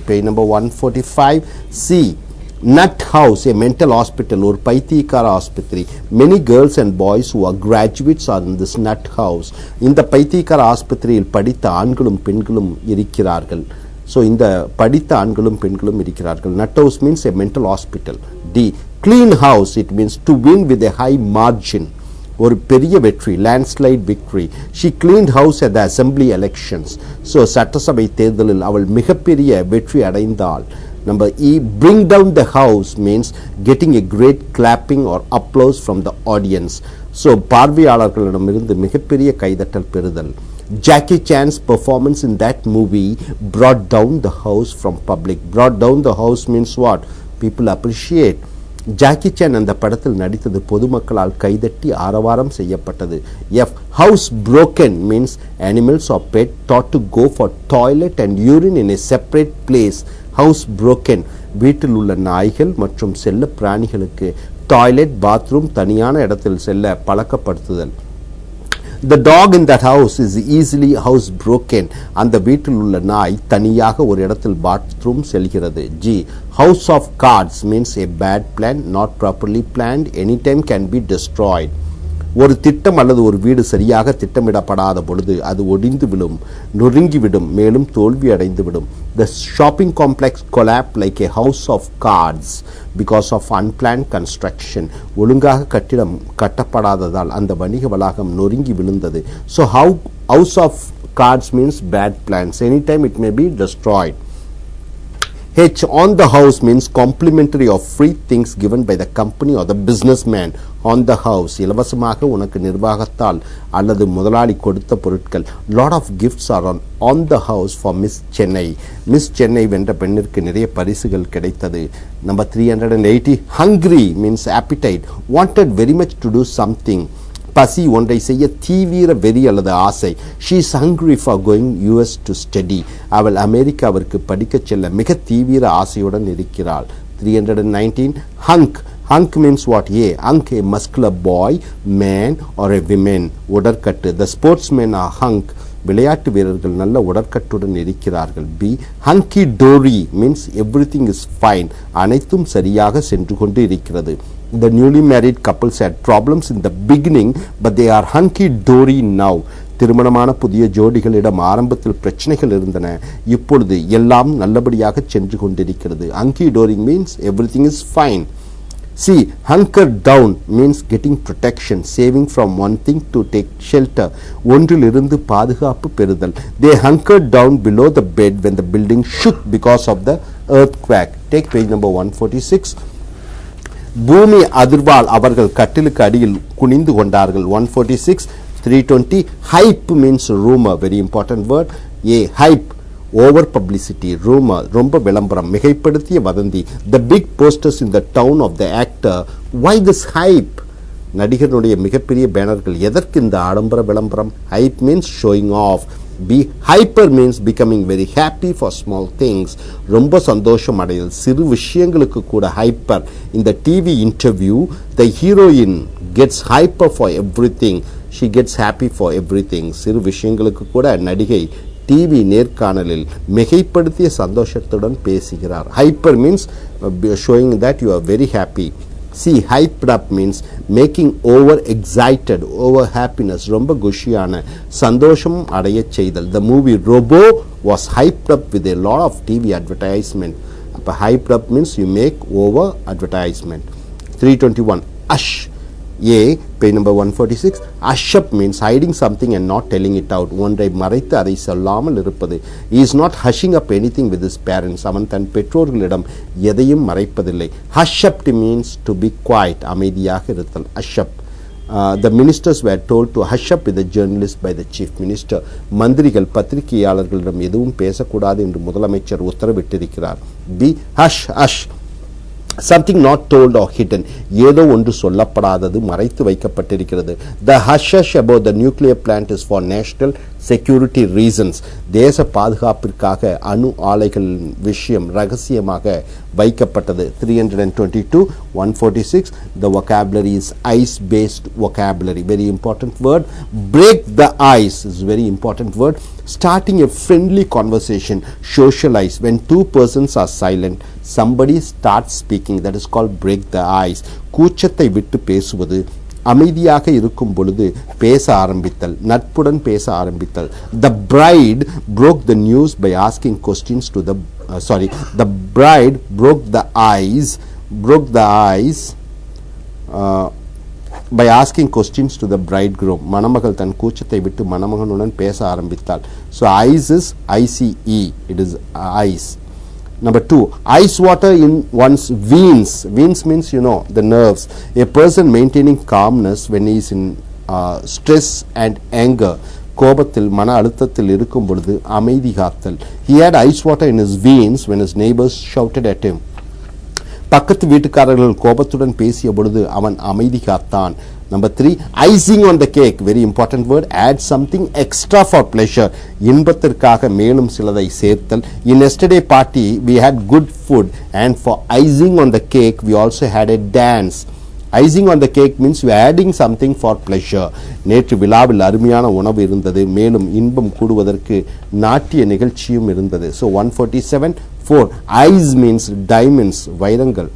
Page number 145. C. Nut House, a mental hospital or பைத்தியக்கார ஆஸ்பத்திரி. Many girls and boys who are graduates are in this nut house. இந்த பைத்தியக்கார ஆஸ்பத்திரியில் படித்த ஆண்களும் பெண்களும் இருக்கிறார்கள். So இந்த படித்த ஆண்களும் பெண்களும் இருக்கிறார்கள். Nut house means a mental hospital. D. Clean house, it means to win with a high margin. ஒரு பெரிய வெற்றி, landslide victory. She cleaned house at the assembly elections. So சட்டசபை தேர்தலில் அவள் மிகப்பெரிய வெற்றி அடைந்தாள். Number E. Bring down the house means getting a great clapping or applause from the audience. So பார்வையாளர்களிடமிருந்து மிகப்பெரிய கைதட்டல் பெறுதல். Jackie Chan's performance in that movie brought down the house from public. Brought down the house means what? People appreciate. Jackie Chan அந்த படத்தில் நடித்தது பொதுமக்களால் கைதட்டி ஆரவாரம் செய்யப்பட்டது. F. House broken means animals or pet taught to go for toilet and urine in a separate place. House broken, வீட்டில் உள்ள நாய்கள் மற்றும் செல்ல பிராணிகளுக்கு டாய்லெட் பாத்ரூம் தனியான இடத்தில் செல்ல பழக்கப்படுத்துதல். The dog in that house is easily house broken. அந்த வீட்டில் உள்ள நாய் தனியாக ஒரு இடத்தில் பாத்ரூம் செல்கிறது. G. House of cards means a bad plan, not properly planned, anytime can be destroyed. ஒரு திட்டம் அல்லது ஒரு வீடு சரியாக திட்டமிடப்படாத பொழுது அது ஒடிந்து விடும், நொறுங்கிவிடும், மேலும் தோல்வி அடைந்துவிடும். The shopping complex collapsed like a house of cards because of unplanned construction. ஒழுங்காக கட்டிடம் கட்டப்படாததால் அந்த வணிக வளாகம் நொறுங்கி விழுந்தது. So house of cards means bad plans. Anytime it may be destroyed. H. On the house means complimentary of free things given by the company or the businessman. On the house, இலவசமாக உனக்கு நிர்வாகத்தால் அல்லது முதலாளி கொடுத்த பொருட்கள். Lot of gifts are on the house for Miss Chennai. Miss Chennai வென்ற பெண்ணிற்கு நிறைய பரிசுகள் கிடைத்தது. Number 380. Hungry means appetite. Wanted very much to do something. பசி ஒன்றை செய்ய தீவிர வெறி அல்லது ஆசை. She is hungry for going US to study. அவள் அமெரிக்காவிற்கு படிக்கச் செல்ல மிக தீவிர ஆசையுடன் இருக்கிறாள். 319. Hunk. Hunk means what? A. Hunk, a muscular boy, man or a woman. உடற்கட்டு. The sportsmen are hunk. விளையாட்டு வீரர்கள் நல்ல உடற்கட்டுடன் இருக்கிறார்கள். B. Hunky dory means everything is fine. அனைத்தும் சரியாக சென்று கொண்டு இருக்கிறது. The newly married couples had problems in the beginning, but they are hunky dory now. திருமணமான புதிய ஜோடிகளிடம் ஆரம்பத்தில் பிரச்சனைகள் இருந்தன, இப்பொழுது எல்லாம் நல்லபடியாக சென்று கொண்டிருக்கிறது. Hunky dory means everything is fine. C. Hunker down means getting protection, saving from one thing to take shelter. ஒன்றிலிருந்து பாதுகாப்பு பெறுதல். They hunkered down below the bed when the building shook because of the earthquake. Take page number 146. பூமி அதிர்வால் அவர்கள் கட்டிலுக்கு அடியில் குனிந்து கொண்டார்கள். 146. 320. Hype means rumor, very important word. A. Hype, over publicity, rumor, ரொம்ப விளம்பரம், மிகைப்படுத்திய வதந்தி. The big posters in the town of the actor. Why this hype? நடிகனுடைய மிகப்பெரிய பேனர்கள். எதற்கு இந்த ஆடம்பர விளம்பரம்? Hype means showing off. B. Hyper means becoming very happy for small things. ரொம்ப சந்தோஷம் அடைதல், சிறு விஷயங்களுக்கு கூட hyper. In the TV interview, the heroine gets hyper for everything. She gets happy for everything. சிறு விஷயங்களுக்கு கூட நடிகை டிவி நேர்காணலில் மிகைப்படுத்திய சந்தோஷத்துடன் பேசுகிறார். Hyper means showing that you are very happy. C. Hyped up means making over excited, over happiness, ரொம்ப குஷியான, சந்தோஷம் அடைய செய்தல். The movie Robo was hyped up with a lot of TV advertisement. அப்ப hyped up means you make over advertisement. 321. Ush. A. Page number 146. Ush up means hiding something and not telling it out. ஒன்றை மறைத்து அதை சொல்லாமல் இருப்பது. He is not hushing up anything with his parents. அவன் தன் பெற்றோர்களிடம் எதையும் மறைப்பதில்லை. Hush up means to be quiet, அமைதியாக இருத்தல். Hush up. The ministers were told to hush up with the journalist by the chief minister. மந்திரிகள் பத்திரிகையாளர்களிடம் எதுவும் பேசக்கூடாது என்று முதலமைச்சர் உத்தரவிட்டிருக்கிறார். B. Hush, hush. Something not told or hidden. ஏதோ ஒன்று சொல்லப்படாதது மறைத்து வைக்கப்பட்டிருக்கிறது. The hush hush about the nuclear plant is for national security reasons. தேச பாதுகாப்பிற்காக அணு ஆலைகள் விஷயம் ரகசியமாக வைக்கப்பட்டது. 322. 146. The vocabulary is ice-based vocabulary. Very important word. Break the ice is very important word. Starting a friendly conversation. Socialize. When two persons are silent, somebody starts speaking. That is called break the ice. கூச்சத்தை விட்டு பேசுவது, அமைதியாக இருக்கும் பொழுது பேச ஆரம்பித்தல், நட்புடன் பேச ஆரம்பித்தல். The bride broke the news by asking questions to the the bride broke the ice by asking questions to the bridegroom. மணமகள் தன் கூச்சத்தை விட்டு மணமகனுடன் பேச ஆரம்பித்தாள். So ice is ICE, it is ice. Number 2, ice water in one's veins. Veins means, you know, the nerves. A person maintaining calmness when he is in stress and anger. கோபத்தில் மன அழுத்தத்தில் இருக்கும் பொழுது அமைதி காத்தல். He had ice water in his veins when his neighbors shouted at him. பக்கத்து வீட்டுக்காரர்கள் கோபத்துடன் பேசிய பொழுது அவன் அமைதி காத்தான். Number 3, icing on the cake. Very important word. Add something extra for pleasure. இன்பத்திற்காக மேலும் சிலதை சேர்த்தல். In yesterday party we had good food, and for icing on the cake we also had a dance. Icing on the cake means you are adding something for pleasure. நேற்று விழாவில் அருமையான உணவு இருந்தது, மேலும் இன்பம் கூடுவதற்கு நாட்டிய நிகழ்ச்சியும் இருந்தது. So 147. 4, ice means diamonds, வைரங்கள்.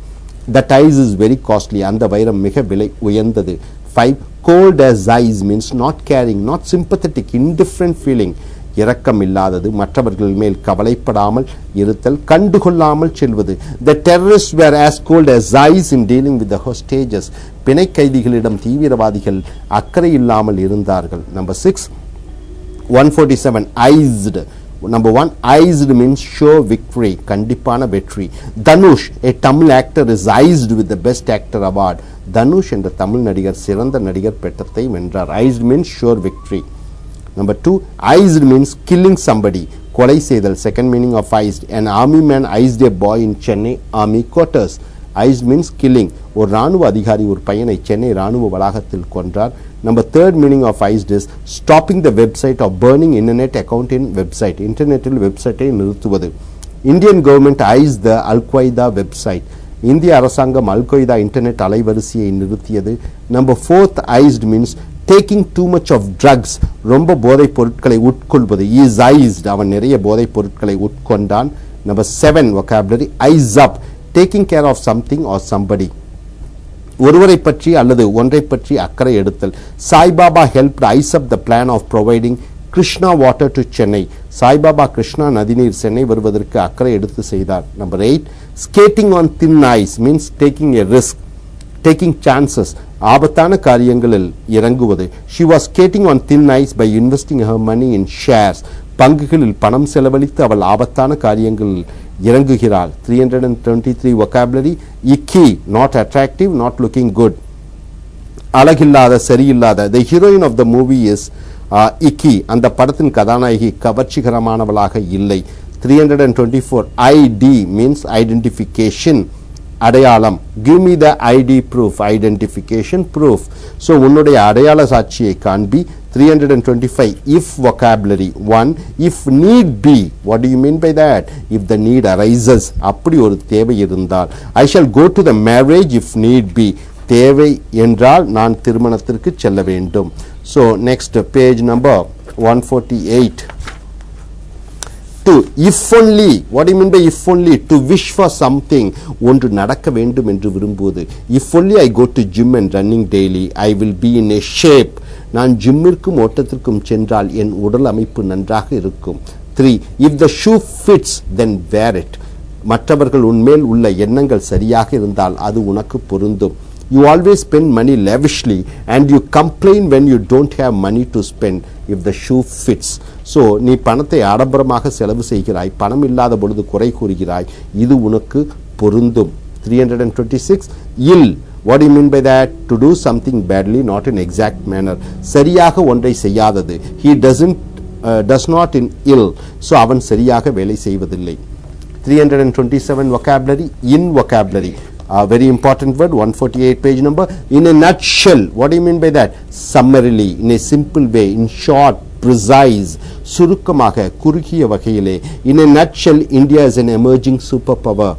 That ice is very costly. அந்த வைரம் மிக விலை உயர்ந்தது. 5, cold as ice means not caring, not sympathetic, indifferent feeling. இரக்கம் இல்லாதது, மற்றவர்கள் மேல் கவலைப்படாமல் இருத்தல், கண்டுகொள்ளாமல் செல்வது. The terrorists were as cold as ice in dealing with the hostages. பிணை கைதிகளிடம் தீவிரவாதிகள் அக்கறை இல்லாமல் இருந்தார்கள். Number 6. 147, iced. Number 1, iced means sure victory, கண்டிப்பான வெற்றி. Dhanush, a Tamil actor, is iced with the best actor award. Dhanush என்ற தமிழ் நடிகர் சிறந்த நடிகர் பட்டத்தை வென்றார். Iced means sure victory. Number 2, iced means killing somebody, கொலை செய்தல். Second meaning of iced, an army man iced a boy in Chennai army quarters. Iced means killing. ஒரு ராணுவ அதிகாரி ஒரு பையனை சென்னை ராணுவ வளாகத்தில் கொன்றார். Number 3rd meaning of iced is stopping the website or burning internet account in website. இன்டர்நெட்டில் வெப்சைட்டை நிறுத்துவது. Indian government iced the Al-Qaeda website. இந்திய அரசாங்கம் அல்-கொய்தா இன்டர்நெட் அலைவரிசையை நிறுத்தியது. Number 4th, iced means taking too much of drugs. ரொம்ப போதைப் பொருட்களை உட்கொள்வது. He is iced. அவன் நிறைய போதைப் பொருட்களை உட்கொண்டான். Number 7 vocabulary, eyes up, taking care of something or somebody. ஒருவரை பற்றி அல்லது ஒன்றை பற்றி அக்கறை எடுத்தல். Saibaba helped ice up the plan of providing Krishna water to Chennai. Saibaba Krishna நதிநீர் சென்னை வருவதற்கு அக்கறை எடுத்து செய்தார். Number 8, skating on thin ice means taking a risk, taking chances. ஆபத்தான காரியங்களில் இறங்குவது. She was skating on thin ice by investing her money in shares. பங்குகளில் பணம் செலவழித்து அவள் ஆபத்தான காரியங்களில் இறங்குகிறாள். 323 vocabulary, icky, not attractive, not looking good. அழகில்லாத, சரியில்லாத. The heroine of the movie is icky. அந்த படத்தின் கதாநாயகி கவர்ச்சிகரமானவளாக இல்லை. 324, ID means identification, அடையாளம். Give me the ID proof, identification proof. So உன்னுடைய அடையாள சாட்சியை காண்பி. 325, if vocabulary. 1, if need be. What do you mean by that? If the need arises, அப்படி ஒரு தேவை இருந்தால். I shall go to the marriage if need be. தேவை என்றால் நான் திருமணத்திற்கு செல்ல வேண்டும். So next, page number 148. To, if only. What do you mean by if only? To wish for something. ஒன்று நடக்க வேண்டும் என்று விரும்புவது. If only I go to gym and running daily, I will be in a shape. நான் ஜிம்மிற்கும் ஓட்டத்திற்கும் சென்றால் என் உடல் அமைப்பு நன்றாக இருக்கும். 3, if the shoe fits, then wear it. மற்றவர்கள் உன்மேல் உள்ள எண்ணங்கள் சரியாக இருந்தால் அது உனக்கு பொருந்தும். You always spend money lavishly and you complain when you don't have money to spend if the shoe fits. So நீ பணத்தை ஆடம்பரமாக செலவு செய்கிறாய், பணம் இல்லாத பொழுது குறை கூறுகிறாய், இது உனக்கு பொருந்தும். 326, ill. What do you mean by that? To do something badly, not in exact manner. சரியாக ஒன்றை செய்யாதது. He does not in ill. So அவன் சரியாக வேலை செய்வதில்லை. 327 vocabulary, in vocabulary. Very important word, 148 page number. In a nutshell. What do you mean by that? Summarily, in a simple way, in short precise. சுருக்கமாக குறுகிய வகையிலே. In a nutshell, India is an emerging superpower.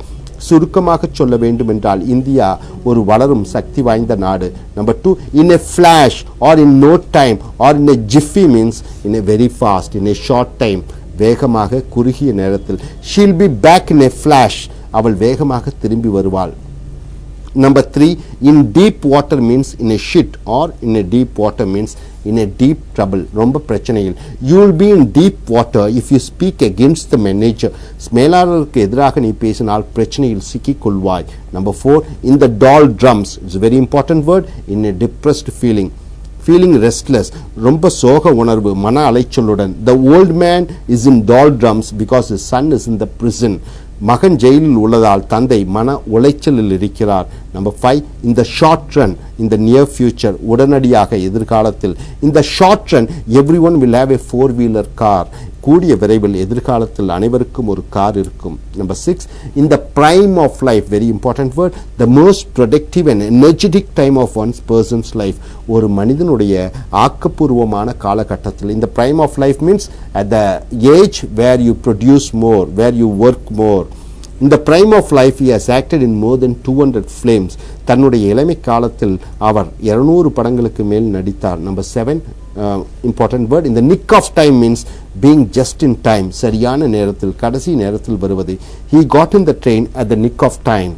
சுருக்கமாக சொல்ல வேண்டும் என்றால் India ஒரு வளரும் சக்தி வாய்ந்த நாடு. Number 2, in a flash or in no time or in a jiffy means in a very fast, in a short time. வேகமாக குறுகிய நேரத்தில். She'll be back in a flash. அவள் வேகமாக திரும்பி வருவாள். Number 3, in deep water means in a shit or in a deep water means in a deep trouble. ரொம்ப பிரச்சனையில். You will be in deep water if you speak against the manager. மேலாளருக்கு எதிராக நீ பேசினால் பிரச்சனையில் சிக்கிக் கொள்வாய். Number 4, in the doldrums. It's a very important word. In a depressed feeling. Feeling restless. ரொம்ப சோக உணர்வு, மன அலைச்சலுடன். The old man is in doldrums because his son is in the prison. மகன் ஜெயிலில் உள்ளதால் தந்தை மன உளைச்சலில் இருக்கிறார். Number 5, in the short run, in the near future, உடனடியாக எதிர்காலத்தில். In the short run, everyone will have a four-wheeler car. கூடிய விரைவில் எதிர்காலத்தில் அனைவருக்கும் ஒரு கார் இருக்கும். Number 6, in the prime of life, very important word, the most productive and energetic time of one's person's life. ஒரு மனிதனுடைய ஆக்கப்பூர்வமான காலகட்டத்தில். In the prime of life means at the age where you produce more, where you work more. In the prime of life, he has acted in more than 200 films. தன்னுடைய இளமை காலத்தில் அவர் 200 படங்களுக்கு மேல் நடித்தார். Number 7, important word, in the nick of time means being just in time. சரியான நேரத்தில், கடைசி நேரத்தில் வருவது. He got in the train at the nick of time.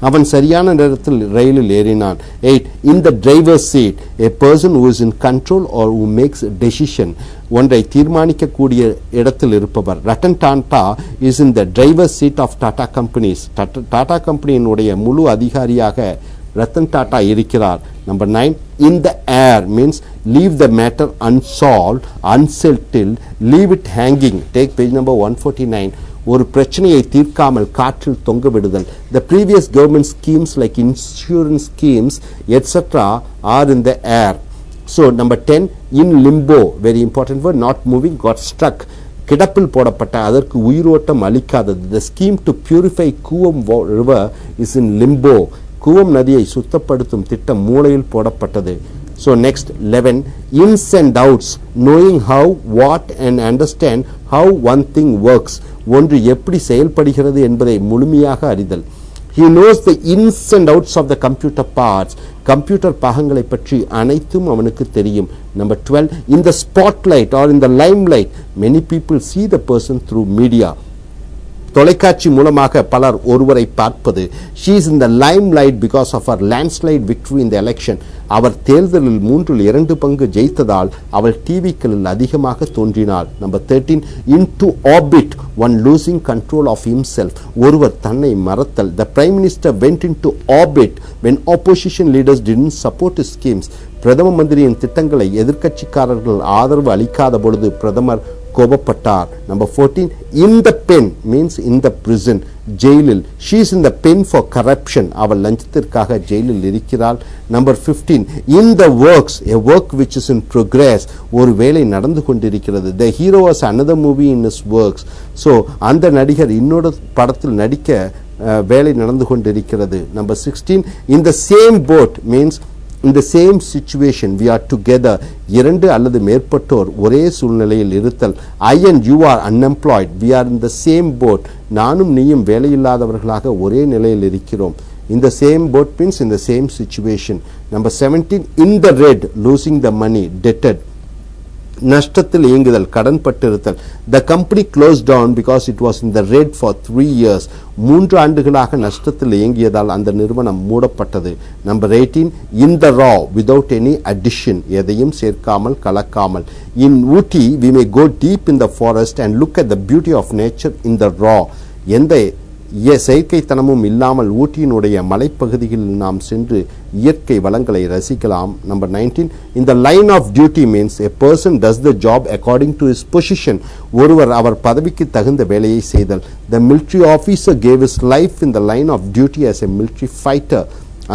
அவன் சரியான நேரத்தில் ரயிலில் ஏறினான். 8, in the driver's seat, a person who is in control or who makes a decision. ஒன்றை தீர்மானிக்கக்கூடிய இடத்தில் இருப்பவர். Ratan Tata is in the driver's seat of Tata companies. Tata கம்பெனியினுடைய முழு அதிகாரியாக ரத்தன் டாடா இருக்கிறார். Number 9, in the air means leave the matter unsolved, unsettled, leave it hanging. Take page number 149. ஒரு பிரச்சனையை தீர்க்காமல் காற்றில் தொங்க விடுதல். The previous government schemes like insurance schemes etc. are in the air. So number 10, in limbo, very important word, not moving, got stuck. கிடப்பில் போடப்பட்ட, அதற்கு உயிரோட்டம் அளிக்காதது. The scheme to purify Kuvam river is in limbo. Cooum நதியை சுத்தப்படுத்தும் திட்டம் மூளையில் போடப்பட்டது. So next 11, ins and outs, knowing how, what and understand how one thing works. ஒன்று எப்படி செயல்படுகிறது என்பதை முழுமையாக அறிதல். He knows the ins and outs of the computer parts. Computer பாகங்களை பற்றி அனைத்தும் அவனுக்கு தெரியும். Number 12, in the spotlight or in the limelight, many people see the person through media. தொலைக்காட்சி மூலமாக பலர் ஒருவரை பார்ப்பது. She is in the limelight because of her landslide victory in the election. அவர் தேர்தலில் 3/2 ஜெயித்ததால் அவள் டிவிக்களில் அதிகமாக தோன்றினாள். Number 13, into orbit, one losing control of himself. ஒருவர் தன்னை மறத்தல். The prime minister went into orbit when opposition leaders didn't support his schemes. பிரதம மந்திரியின் திட்டங்களை எதிர்க்கட்சிக்காரர்கள் ஆதரவு அளிக்காத பொழுது பிரதமர் கோபப்பட்டார். Number 14, in the pen means in the prison, ஜெயிலில். She is in the pen for corruption. அவள் லஞ்சத்திற்காக ஜெயிலில் இருக்கிறாள். Number 15, in the works, a work which is in progress. ஒரு வேலை நடந்து கொண்டிருக்கிறது. The hero has another movie in his works. So அந்த நடிகர் இன்னொரு படத்தில் நடிக்க வேலை நடந்து கொண்டிருக்கிறது. Number 16, in the same boat means in the same situation we are together. இரண்டு அல்லது மேற்பட்டோர் ஒரே சூழ்நிலையில் இருத்தல். I and you are unemployed. We are in the same boat. நானும் நீயும் வேலையில்லாதவர்களாக ஒரே நிலையில் இருக்கிறோம். In the same boat means in the same situation. Number 17, in the red, losing the money, debted. நஷ்டத்தில் இயங்குதல், கடன் பட்டிருத்தல். The company closed down because it was in the red for 3 years. 3 ஆண்டுகளாக நஷ்டத்தில் இயங்கியதால் அந்த நிறுவனம் மூடப்பட்டது. Number 18, in the raw, without any addition, எதையும் சேர்க்காமல் கலக்காமல். In Ooty, we may go deep in the forest and look at the beauty of nature in the raw. எந்த செயற்கைத்தனமும் இல்லாமல் ஊட்டியினுடைய மலைப்பகுதிகளில் நாம் சென்று இயற்கை வளங்களை ரசிக்கலாம். Number 19, in the line of duty means a person does the job according to his position. ஒருவர் அவர் பதவிக்கு தகுந்த வேலையை செய்தல். The military officer gave his life in the line of duty as a military fighter.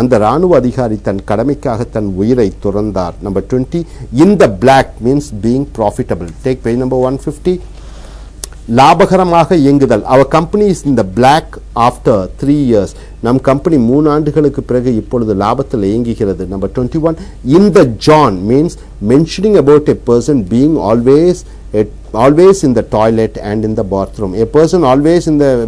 அந்த ராணுவ அதிகாரி தன் கடமைக்காக தன் உயிரை துறந்தார். Number 20, in the black means being profitable. Take page number 150. லாபகரமாக இயங்குதல். Our company is in the black after 3 years. நம் company 3 ஆண்டுகளுக்கு பிறகு இப்பொழுது லாபத்தில் இயங்குகிறது. Number 21, in the John means mentioning about a person being always in the toilet and in the bathroom. A person always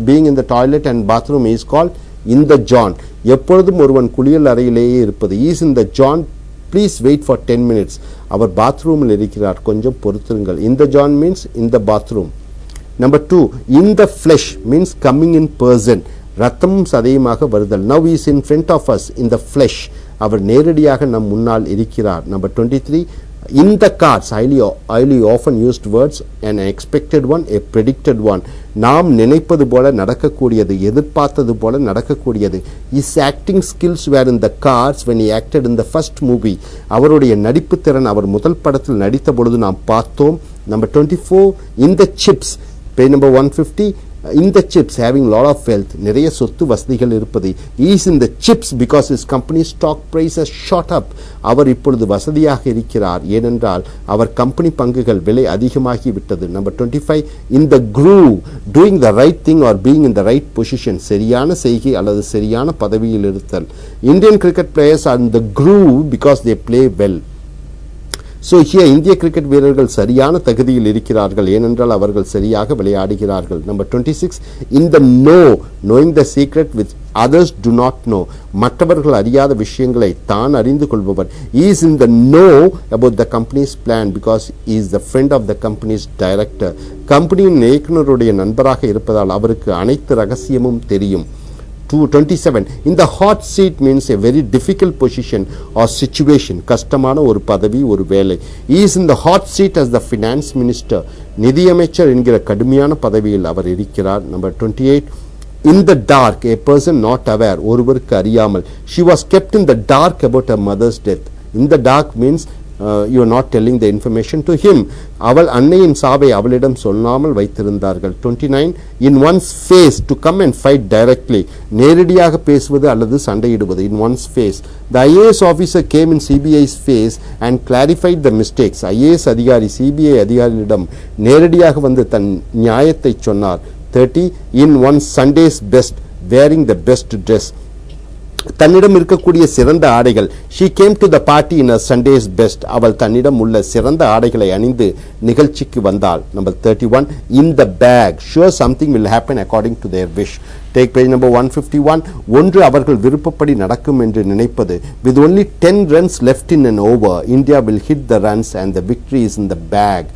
being in the toilet and bathroom is called in the John. எப்பொழுதும் ஒருவன் குளியல் அறையிலேயே இருப்பது. is in the John, please wait for 10 minutes. அவர் பாத்ரூமில் இருக்கிறார், கொஞ்சம் பொறுத்திருங்கள். in the John means in the bathroom. Number 2, in the flesh means coming in person. ரத்தமும் சதையுமாக வருதல். now he is in front of us in the flesh. அவர் நேரடியாக நம் முன்னால் இருக்கிறார். Number 23, in the cards, highly often used words, an expected one, a predicted one. நாம் நினைப்பது போல நடக்கக்கூடியது, எதிர்பார்த்தது போல நடக்கக்கூடியது. his acting skills were in the cards when he acted in the first movie. அவருடைய நடிப்பு திறன் அவர் முதல் படத்தில் நடித்த பொழுது நாம் பார்த்தோம். Number 24, in the chips, page number 150, in the chips, having lot of wealth, நிறைய சொத்து வசதிகள் இருப்பது. he is in the chips because his company stock price has shot up. அவர் இப்பொழுது வசதியாக இருக்கிறார், ஏனென்றால் அவர் கம்பெனி பங்குகள் விலை அதிகமாகி விட்டது. Number 25, in the groove, doing the right thing or being in the right position, சரியான செய்கை அல்லது சரியான பதவியில் இருத்தல். Indian cricket players are in the groove because they play well. So here இந்திய கிரிக்கெட் வீரர்கள் சரியான தகுதியில் இருக்கிறார்கள், ஏனென்றால் அவர்கள் சரியாக விளையாடுகிறார்கள். Number 26, in the know, knowing the secret which others do not know. மற்றவர்கள் அறியாத விஷயங்களை தான் அறிந்து கொள்பவர். he is in the know about the company's plan because he is the friend of the company's director. கம்பெனியின் இயக்குனருடைய நண்பராக இருப்பதால் அவருக்கு அனைத்து ரகசியமும் தெரியும். 27, in the hot seat means a very difficult position or situation. கஷ்டமான ஒரு பதவி, ஒரு வேலை. he is in the hot seat as the finance minister. நிதியமைச்சர் என்கிற கடுமையான பதவியில் அவர் இருக்கிறார். Number 28, in the dark, a person not aware, ஒருவருக்கு அறியாமல். she was kept in the dark about her mother's death. in the dark means you are not telling the information to him. அவள் அன்னையின் சாவை அவளிடம் சொல்லாமல் வைத்திருந்தார்கள். 29, in one's face, to come and fight directly, நேரடியாக பேசுவது அல்லது சண்டையிடுவது. in one's face, the IAS officer came in CBI's face and clarified the mistakes. IAS அதிகாரி CBI அதிகாரியிடம் நேரடியாக வந்து தன் நியாயத்தை சொன்னார். 30, in one's Sunday's best, wearing the best dress. தன்னிடம் இருக்கக்கூடிய சிறந்த ஆடைகள். she came to the party in her Sunday's best. அவள் தன்னிடம் உள்ள சிறந்த ஆடைகளை அணிந்து நிகழ்ச்சிக்கு வந்தாள். Number 31, in the bag, sure something will happen according to their wish. Take page number 151. ஒன்று அவர்கள் விருப்பப்படி நடக்கும் என்று நினைப்பது. with only 10 runs left in an over, India will hit the runs and the victory is in the bag.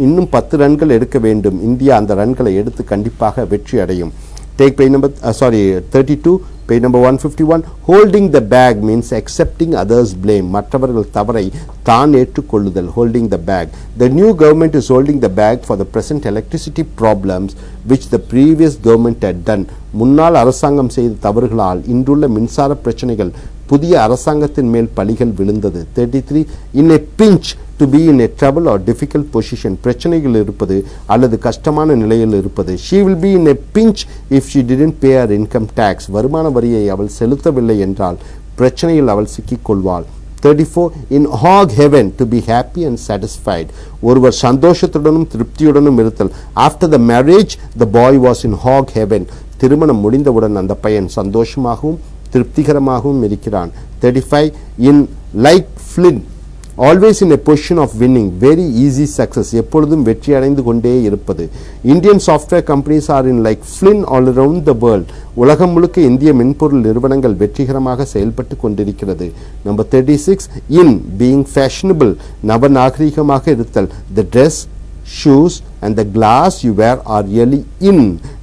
இன்னும் 10 ரன்கள் எடுக்க வேண்டும், இந்தியா அந்த ரன்களை எடுத்து கண்டிப்பாக வெற்றி அடையும். Take page number 32, page number 151. holding the bag means accepting others blame. மற்றவர்கள் தவறை தான் ஏற்றுக்கொள்ளுதல். holding the bag. the new government is holding the bag for the present electricity problems which the previous government had done. முன்னாள் அரசாங்கம் செய்த தவறுகளால் இன்றுள்ள மின்சார பிரச்சனைகள் புதிய அரசாங்கத்தின் மேல் பழிகள் விழுந்தது. 33, in a pinch, to be in a trouble or difficult position, பிரச்சனைகள் இருப்பது அல்லது கஷ்டமான நிலையில் இருப்பது. she will be in a pinch if she didn't pay her income tax. வருமான வரியை அவள் செலுத்தவில்லை என்றால் பிரச்சனையில் அவள் சிக்கிக் கொள்வாள். 34, in hog heaven, to be happy and satisfied. ஒருவர் சந்தோஷத்துடனும் திருப்தியுடனும் இருத்தல். after the marriage the boy was in hog heaven. திருமணம் முடிந்தவுடன் அந்த பையன் சந்தோஷமாகவும் திருப்திகரமாகவும் இருக்கிறான். 35, in like flint, always in a position of winning, very easy success, எப்பொழுதும் வெற்றி அடைந்து கொண்டே இருப்பது. Indian software companies are in like flint all around the world. உலகம் முழுக்க இந்திய மென்பொருள் நிறுவனங்கள் வெற்றிகரமாக செயல்பட்டு கொண்டிருக்கிறது. Number 36, in being fashionable, நவநாகரிகமாக இருத்தல். the dress, shoes and the glass you wear are really in.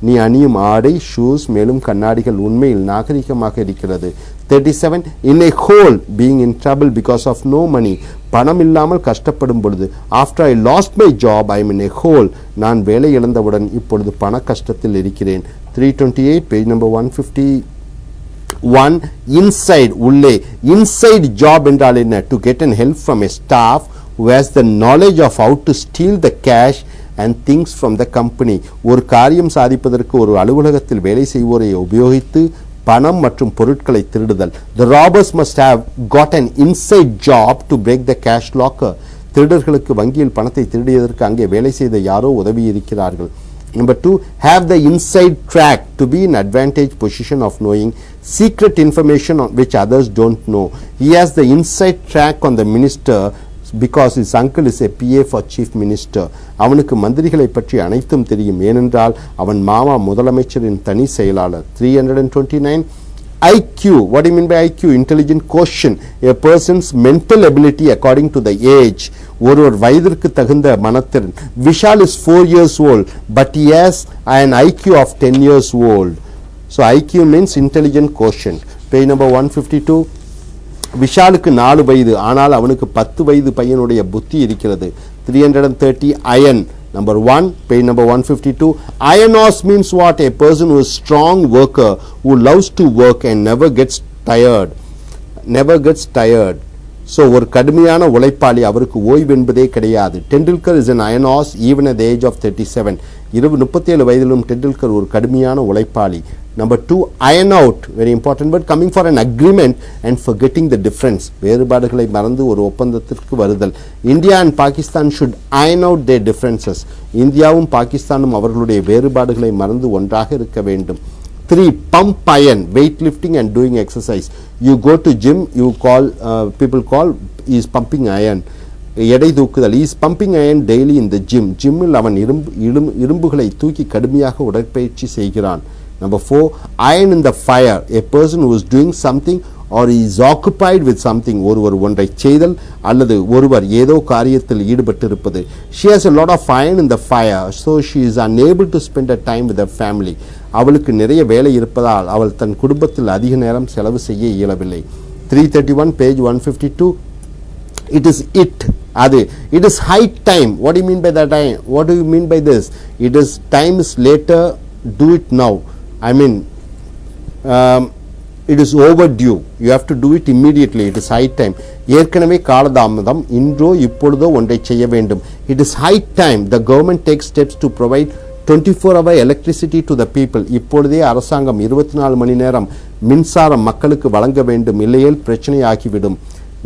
நீ அணியும் ஆடை, ஷூஸ் மேலும் கண்ணாடிகள் உண்மையில் நாகரிகமாக இருக்கிறது. 37, in a hole, being in trouble because of no money. பணம் இல்லாமல் கஷ்டப்படும் பொழுது. after I lost my job I am in a hole. நான் வேலை இழந்தவுடன் இப்பொழுது பண கஷ்டத்தில் இருக்கிறேன். 328, page number 151. inside, உள்ளே. inside job என்றால் என்ன? to get an help from a staff who has the knowledge of how to steal the cash and things from the company. ஒரு காரியம் சாதிப்பதற்கு ஒரு அலுவலகத்தில் வேலை செய்வோரை உபயோகித்து பணம் மற்றும் பொருட்களை திருடுதல். the robbers must have got an inside job to break the cash locker. திருடர்களுக்கு வங்கியில் பணத்தை திருடியதற்கு அங்கே வேலை செய்த யாரோ உதவி இருக்கிறார்கள். Number 2, have the inside track, to be in advantage position of knowing secret information on which others don't know. He has the inside track on the minister because his uncle is a PA for chief minister. அவனுக்கு மந்திரிகளை பற்றி அனைத்தும் தெரியும், ஏனென்றால் அவன் மாமா முதலமைச்சரின் தனி செயலாளர். 329, IQ. What do you mean by IQ? Intelligent quotient, a person's mental ability according to the age. ஒருவர் வயதிற்கு தகுந்த மனத்திறன். Vishal is 4 years old, but he has an IQ of 10 years old. So IQ means intelligent quotient. Page number 152. விஷாலுக்கு 4 வயது, ஆனால் அவனுக்கு 10 வயது பையனுடைய புத்தி இருக்கிறது. 330, iron. Number 1, page number 152. Ionos means what? A person who is strong worker, who loves to work and never gets tired. Never gets tired. So ஒரு கடுமையான உழைப்பாளி, அவருக்கு ஓய்வு என்பதே கிடையாது. Tendulkar is an Ionos even at the age of 37. 37 வயதிலும் டெண்டுல்கர் ஒரு கடுமையான உழைப்பாளி. Number 2, iron out, very important word, coming for an agreement and forgetting the difference. வேறுபாடுகளை மறந்து ஒரு ஒப்பந்தத்திற்கு வருதல். India and Pakistan should iron out their differences. இந்தியாவும் பாகிஸ்தானும் அவர்களுடைய வேறுபாடுகளை மறந்து ஒன்றாக இருக்க வேண்டும். 3, pump iron, weightlifting and doing exercise. You go to gym, you call, people call, he is pumping iron. எடை தூக்குதல், he is pumping iron daily in the gym. ஜிம்மில் அவன் இரும்புகளை தூக்கி கடுமையாக உடற்பயிற்சி செய்கிறான். Number 4, iron in the fire, a person who is doing something or is occupied with something. ஒருவர் ஒன்றை செய்தல் அல்லது ஒருவர் ஏதோ காரியத்தில் ஈடுபட்டிருப்பது. She has a lot of iron in the fire, so she is unable to spend her time with her family. அவளுக்கு நிறைய வேலை இருப்பதால் அவள் தன் குடும்பத்தில் அதிக நேரம் செலவு செய்ய இயலவில்லை. 331, page 152. It is அது. It is high time. What do you mean by that? What do you mean by this? It is time is later, do it now. I mean, it is overdue. You have to do it immediately. It is high time. ஏற்கனவே காலதாமதம், இன்றோ இப்பொழுதோ ஒன்றை செய்ய வேண்டும். It is high time the government takes steps to provide 24-hour electricity to the people. இப்பொழுதே அரசாங்கம் 24 மணி நேரம் மின்சாரம் மக்களுக்கு வழங்க வேண்டும், இல்லையேல் பிரச்சனை ஆகிவிடும்.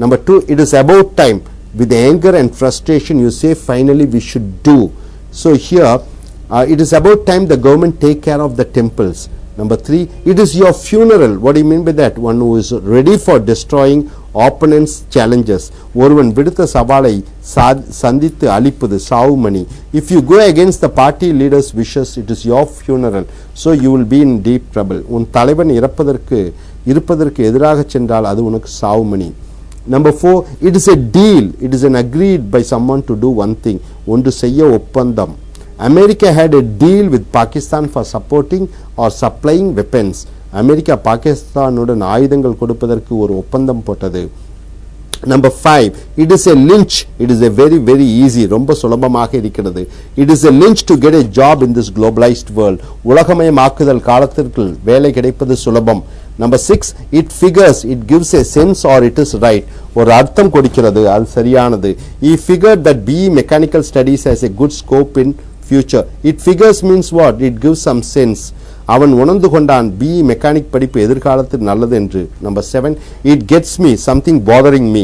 Number 2, it is about time. With anger and frustration you say finally we should do. So here it is about time the government take care of the temples. Number 3, it is your funeral. What do you mean by that? One who is ready for destroying opponents' challenges. ஒருவன் விடுத்த சவாலை சந்தித்து அழிப்பது சாவுமணி. If you go against the party leader's wishes, it is your funeral. So you will be in deep trouble. உன் தலைவன் இருப்பதற்கு எதிராக சென்றால் அது உனக்கு சாவுமணி. Number 4, it is a deal. It is an agreed by someone to do one thing. ஒன்று செய்ய ஒப்பந்தம். America had a deal with Pakistan for supporting or supplying weapons. America பாகிஸ்தானுடன் ஆயுதங்கள் கொடுப்பதற்கு ஒரு ஒப்பந்தம் போட்டது. Number 5, it is a lynch. It is a very easy, ரொம்ப சுலபமாக இருக்கிறது. It is a lynch to get a job in this globalized world. உலகமயமாக்குதல் காலத்திற்கு வேலை கிடைப்பது சுலபம். Number 6, it figures, it gives a sense or it is right. ஒரு அர்த்தம் கொடுக்கிறது, அது சரியானது. He figured that BE mechanical studies has a good scope in future. It figures means what? It gives some sense. அவன் உணர்ந்து கொண்டான் BE mechanic படிப்பு எதிர்காலத்தில் நல்லது என்று. Number 7, it gets me, something bothering me.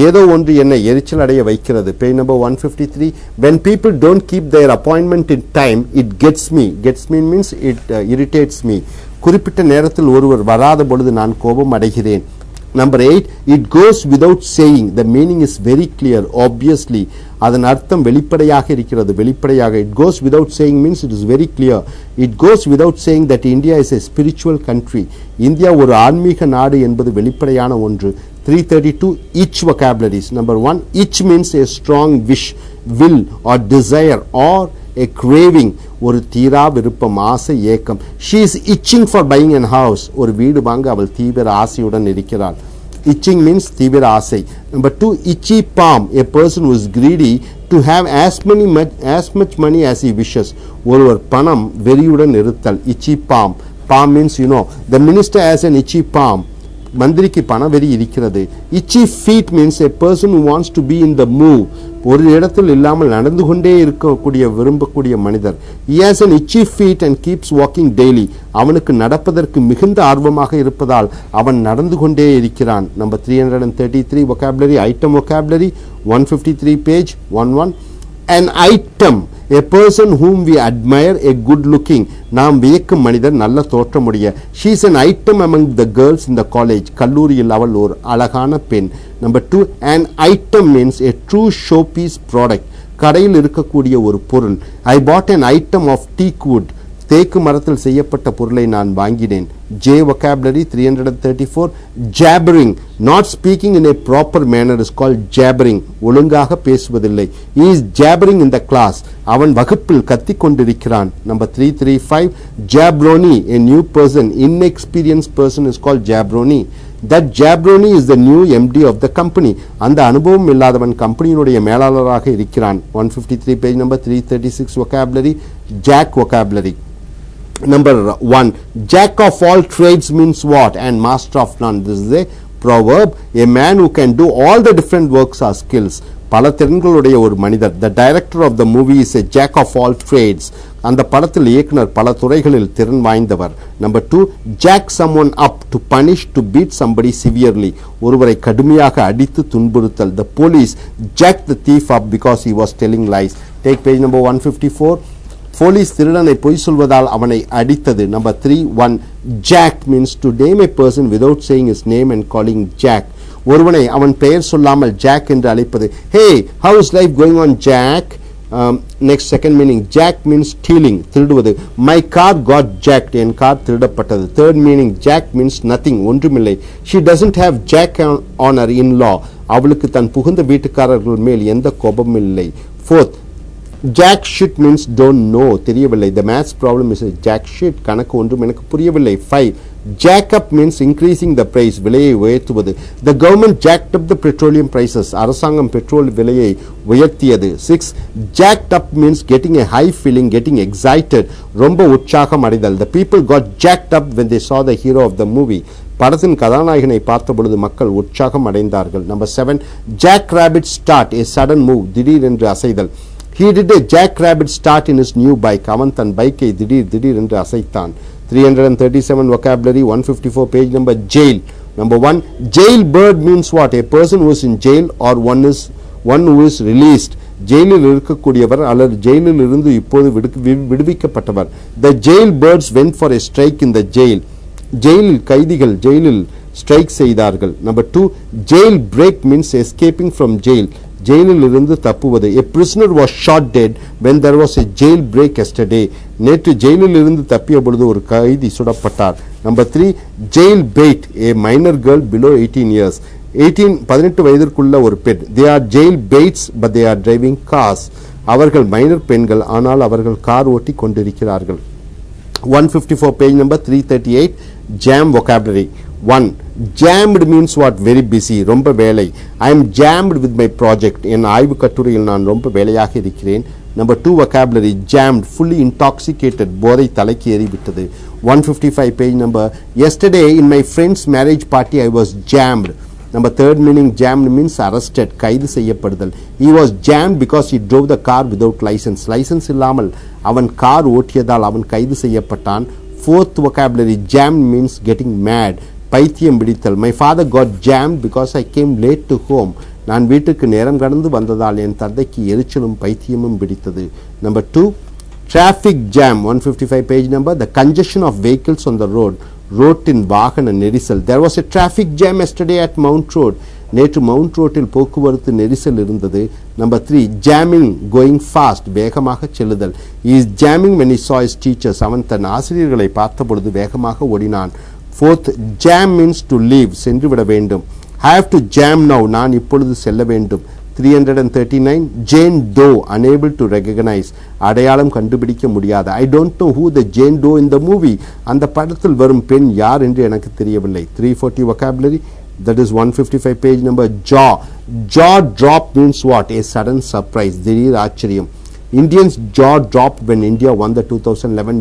ஏதோ ஒன்று என்னை எரிச்சல் அடைய வைக்கிறது. Page number 153. When people don't keep their appointment in time, it gets me. Gets me means it irritates me. குறிப்பிட்ட நேரத்தில் ஒருவர் வராத பொழுது நான் கோபம் அடைகிறேன். Number 8, it goes without saying. The meaning is very clear, obviously. அதன் அர்த்தம் வெளிப்படையாக இருக்கிறது, வெளிப்படையாக. It goes without saying means it is very clear. It goes without saying that India is a spiritual country. India ஒரு ஆன்மீக நாடு என்பது வெளிப்படையான ஒன்று. 332, each vocabularies. Number 1, each means a strong wish, will or desire or a craving, ஒரு தீரா விருப்பம், ஆசை, ஏக்கம். She is itching for buying a house. ஒரு வீடு வாங்க அவள் தீவிர ஆசையுடன் இருக்கிறாள். Itching means தீவிர ஆசை. Number 2, itchy palm, a person who is greedy to have as much money as he wishes. ஒருவர் பணம் வெறியுடன் இருத்தல். Itchy palm. Palm means you know. The minister has an itchy palm. மந்திரிக்கு பணவெறி இருக்கிறது. Itchy feet means a person who wants to be in the move. ஒரு இடத்தில் இல்லாமல் நடந்து கொண்டே இருக்கக்கூடிய விரும்பக்கூடிய மனிதர். He has an itchy feet and keeps walking daily. அவனுக்கு நடப்பதற்கு மிகுந்த ஆர்வமாக இருப்பதால் அவன் நடந்து கொண்டே இருக்கிறான். Number 333 vocabulary, item vocabulary, 153 page 11. an item, a person whom we admire, a good looking, நாம் வியக்கும் மனிதர், நல்ல தோற்றமுடைய. she is an item among the girls in the college, கல்லூரியில் அவள் ஒரு அழகான பெண். Number 2, an item means a true showpiece product, கடையில் இருக்கக்கூடிய ஒரு பொருள். I bought an item of teak wood, தேக்கு மரத்தில் செய்யப்பட்ட பொருளை நான் வாங்கினேன். J vocabulary 334. Jabbering, not speaking in a proper manner is called jabbering, ஒழுங்காக பேசுவதில்லை. He is jabbering in the class, அவன் வகுப்பில் கத்திக் கொண்டிருக்கிறான். Number 335. Jabroni, a new person, inexperienced person is called jabroni. That jabroni is the new MD of the company, அந்த அனுபவம் இல்லாதவன் கம்பெனியினுடைய மேலாளராக இருக்கிறான். 153 page number 336 vocabulary. Jack vocabulary. Number 1, jack of all trades means what? And master of none. This is a proverb. A man who can do all the different works or skills, பல திறன்களுடைய ஒரு மனிதர். The director of the movie is a jack of all trades, அந்த படத்தில் இயக்குனர் பல துறைகளில் திறன் வாய்ந்தவர். Number 2, jack someone up, to punish, to beat somebody severely, ஒருவரை கடுமையாக அடித்து துன்புறுத்தல். The police jacked the thief up because he was telling lies. Take page number 154. Police திருடனை பொய் சொல்வதால் அவனை அடித்தது. Number 3, 1, jack means to name a person without saying his name and calling jack, ஒருவனை அவன் பெயர் சொல்லாமல் ஜாக் என்று அழைப்பது. Hey, how is life going on, Jack? Next, second meaning, jack means stealing, திருடுவது. My car got jacked, N car திருடப்பட்டது. Third meaning, jack means nothing, ஒன்றுமில்லை. She doesn't have jack on her in-law, அவளுக்கு தன் புகுந்த வீட்டுக்காரர்கள் மேல் எந்த கோபமும் இல்லை. Fourth, jack shit means don't know, தெரியவில்லை. The maths problem is a jack shit, கணக்கு ஒன்றும் எனக்கு புரியவில்லை. 5, jack up means increasing the price, விலையை உயர்த்துவது. The government jacked up the petroleum prices, அரசாங்கம் பெட்ரோல் விலையை உயர்த்தியது. 6, jacked up means getting a high feeling, getting excited, ரொம்ப உற்சாகம் அடைதல். The people got jacked up when they saw the hero of the movie, படத்தின் கதாநாயகனை பார்த்த பொழுது மக்கள் உற்சாகம் அடைந்தார்கள். Number 7, jack rabbit start, a sudden move, திடீரென்று அசைதல். He did a jackrabbit start in his new bike, அவன் தன் பைக்கை திடீர் என்று அசைத்தான். 337 vocabulary. 154 page number. Jail. Number 1, jailbird means what? A person who is in jail or one who is released, ஜெயிலில் இருக்கக்கூடியவர் அல்லது ஜெயிலில் இருந்து இப்போது விடுவிக்கப்பட்டவர். The jailbirds went for a strike in the jail, ஜெயிலில் கைதிகள் ஜெயிலில் ஸ்ட்ரைக் செய்தார்கள். Number 2, jail break means escaping from jail, ஜெயிலில் இருந்து தப்புவது. A prisoner was shot dead when there was a jail break yesterday, நேற்று ஜெயிலில் இருந்து தப்பிய பொழுது ஒரு கைதி சுடப்பட்டார். Number 3, jail bait, a minor girl below 18 years, 18 வயதிற்குள்ள ஒரு பெண். They are jail baits but they are driving cars, அவர்கள் மைனர் பெண்கள் ஆனால் அவர்கள் கார் ஓட்டி கொண்டிருக்கிறார்கள். 154 page number. 338 jam vocabulary. 1, jammed means what? Very busy, ரொம்ப வேலை. I am jammed with my project, என் ஆய்வு கட்டுரையில் நான் ரொம்ப வேலையாக இருக்கிறேன். Number 2 vocabulary, jammed, fully intoxicated, போதை தலைக்கு ஏறிவிட்டது. 155 page number. Yesterday in my friend's marriage party I was jammed. Number 3rd meaning, jammed means arrested, கைது செய்யப்படுதல். He was jammed because he drove the car without license, license இல்லாமல் அவன் car ஓட்டியதால் அவன் கைது செய்யப்பட்டான். 4th vocabulary, jammed means getting mad, பைத்தியம் பிடித்தல். My father got jammed because I came late to home, நான் வீட்டுக்கு நேரம் கடந்து வந்ததால் என் தந்தைக்கு எரிச்சலும் பைத்தியமும் பிடித்தது. Number 2, traffic jam. 155 page number. The congestion of vehicles on the road, ரோட்டின் வாகன நெரிசல். There was a traffic jam yesterday at Mount Road, நேற்று மவுண்ட் ரோட்டில் போக்குவரத்து நெரிசல் இருந்தது. Number 3, jamming, going fast, வேகமாக செல்லுதல். He is jamming when he saw his teachers, அவன் தன் ஆசிரியர்களை பார்த்த பொழுது வேகமாக ஓடினான். 4th, jam means to leave, சென்று விட வேண்டும். I have to jam now, நான் இப்பொழுது செல்ல வேண்டும். 339 Jane Doe, unable to recognize, அடையாளம் கண்டுபிடிக்க முடியாத. I don't know who the Jane Doe in the movie, அந்த படத்தில் வரும் பெண் யார் என்று எனக்கு தெரியவில்லை. 340 vocabulary. That is 155 page number. Jaw. Jaw drop means what? A sudden surprise, திடீர் ஆச்சரியம். Indians jaw dropped when India won the 2011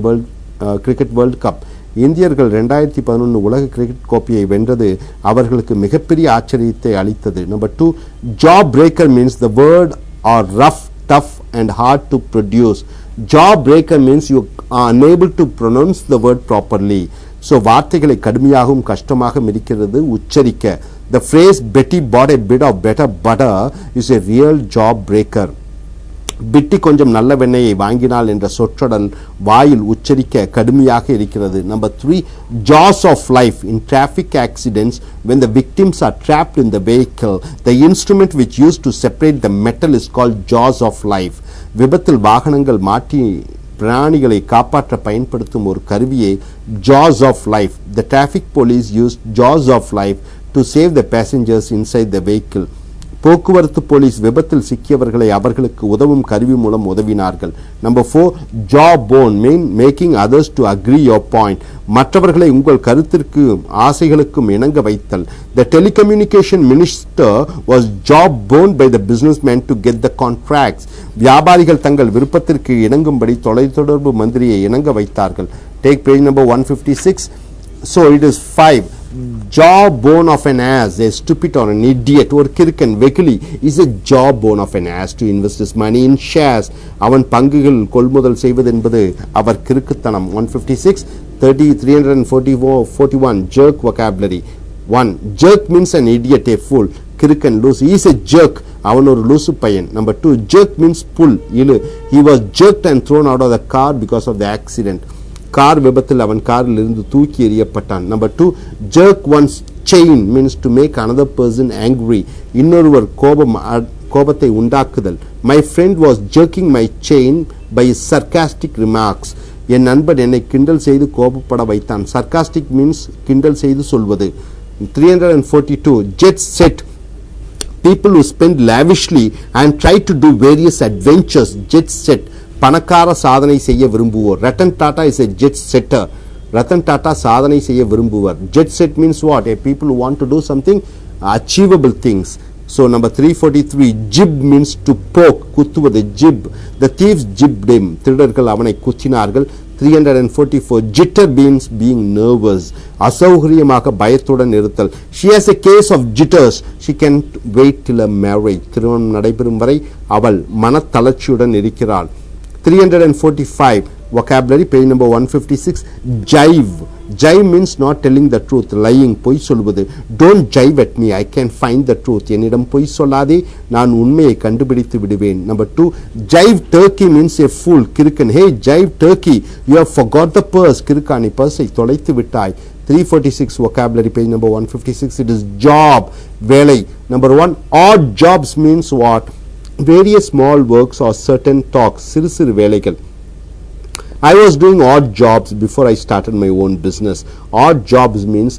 cricket world cup. இந்தியர்கள் 2011 உலக கிரிக்கெட் கோப்பையை வென்றது அவர்களுக்கு மிகப்பெரிய ஆச்சரியத்தை அளித்தது. Number 2, jaw breaker means the word are rough, tough and hard to produce. Jaw breaker means you are unable to pronounce the word properly. So வார்த்தைகளை கடுமையாகவும் கஷ்டமாக இருக்கிறது உச்சரிக்க. The phrase Betty bought a bit of better butter is a real jaw breaker. பிட்டி கொஞ்சம் நல்ல வெண்ணெயை வாங்கினாள் என்ற சொற்றொடன் வாயில் உச்சரிக்க கடுமையாக இருக்கிறது. Number 3, jaws of life. In traffic accidents, when the victims are trapped in the vehicle, the instrument which used to separate the metal is called jaws of life. விபத்தில் வாகனங்கள் மாட்டி பிராணிகளை காப்பாற்ற பயன்படுத்தும் ஒரு கருவியை jaws of life. The traffic police used jaws of life to save the passengers inside the vehicle. போக்குவரத்து police விபத்தில் சிக்கியவர்களை அவர்களுக்கு உதவும் கருவி மூலம் உதவினார்கள். Number 4, jawbone mean making others to agree your point. மற்றவர்களை உங்கள் கருத்திற்கு ஆசைகளுக்கும் இணங்க வைத்தல். The telecommunication minister was jawboned by the businessman to get the contracts. வியாபாரிகள் தங்கள் விருப்பத்திற்கு இணங்கும்படி தொலைத்தொடர்பு மந்திரியை இணங்க வைத்தார்கள். Take page number 156. So it is 5. Jawbone of an ass, a stupid or an idiot or kirkan vekili is a jawbone of an ass to invest his money in shares. அவன் பங்குகள் கொள்முதல் செய்வது என்பது அவர் கிறுக்குத்தனம். 156. 30, 344, 41 jerk vocabulary. 1. Jerk means an idiot, a fool. Kirukkan loose. He is a jerk. அவன் ஒரு லூசு பையன். Number 2, jerk means pull, இழு. He was jerked and thrown out of the car because of the accident. Car விபத்தில் அவன் காரில் இருந்து தூக்கி எறியப்பட்டான். Number 2, jerk one's chain means to make another person angry. இன்னொருவர் கோபத்தை உண்டாக்குதல். My friend was jerking my chain by his sarcastic remarks. என் நண்பன் என்னை கிண்டல் செய்து கோபப்பட வைத்தான். Sarcastic means கிண்டல் செய்து சொல்வது. 342, jet set. People who spend lavishly and try to do various adventures. Jet set. பணக்கார சாதனை செய்ய விரும்புவோர். Ratan Tata is a jet setter. Ratan Tata சாதனை செய்ய விரும்புவர். Jet set means what? A people who want to do something achievable things. So number 343, jib means to poke, குத்துவது. Jib. The thieves jibbed him. திருடர்கள் அவனை குத்தினார்கள். 344, jitter means being nervous. அசௌகரியமாக பயத்துடன் இருத்தல். She has a case of jitters. She can't wait till a marriage. திருமணம் நடைபெறும் வரை அவள் மனத்தளர்ச்சியுடன் இருக்கிறாள். 345, vocabulary, page number 156, jive. Jive means not telling the truth, lying, பொய் சொல்வது. Don't jive at me, I can find the truth. என்னிடம் பொய் சொல்லாதே, நான் உண்மையை கண்டுபிடித்து விடுவேன். Number 2, jive turkey means a fool, Kirukkan. Hey, jive turkey, you have forgot the purse. கிறுக்கானி பர்ஸை தொலைத்து விட்டாய். 346, vocabulary, page number 156, it is job, வேலை. Number 1, odd jobs means what? Various small works or certain talks, சிறு சிறு வேலைகள். I was doing odd jobs before I started my own business. Odd jobs means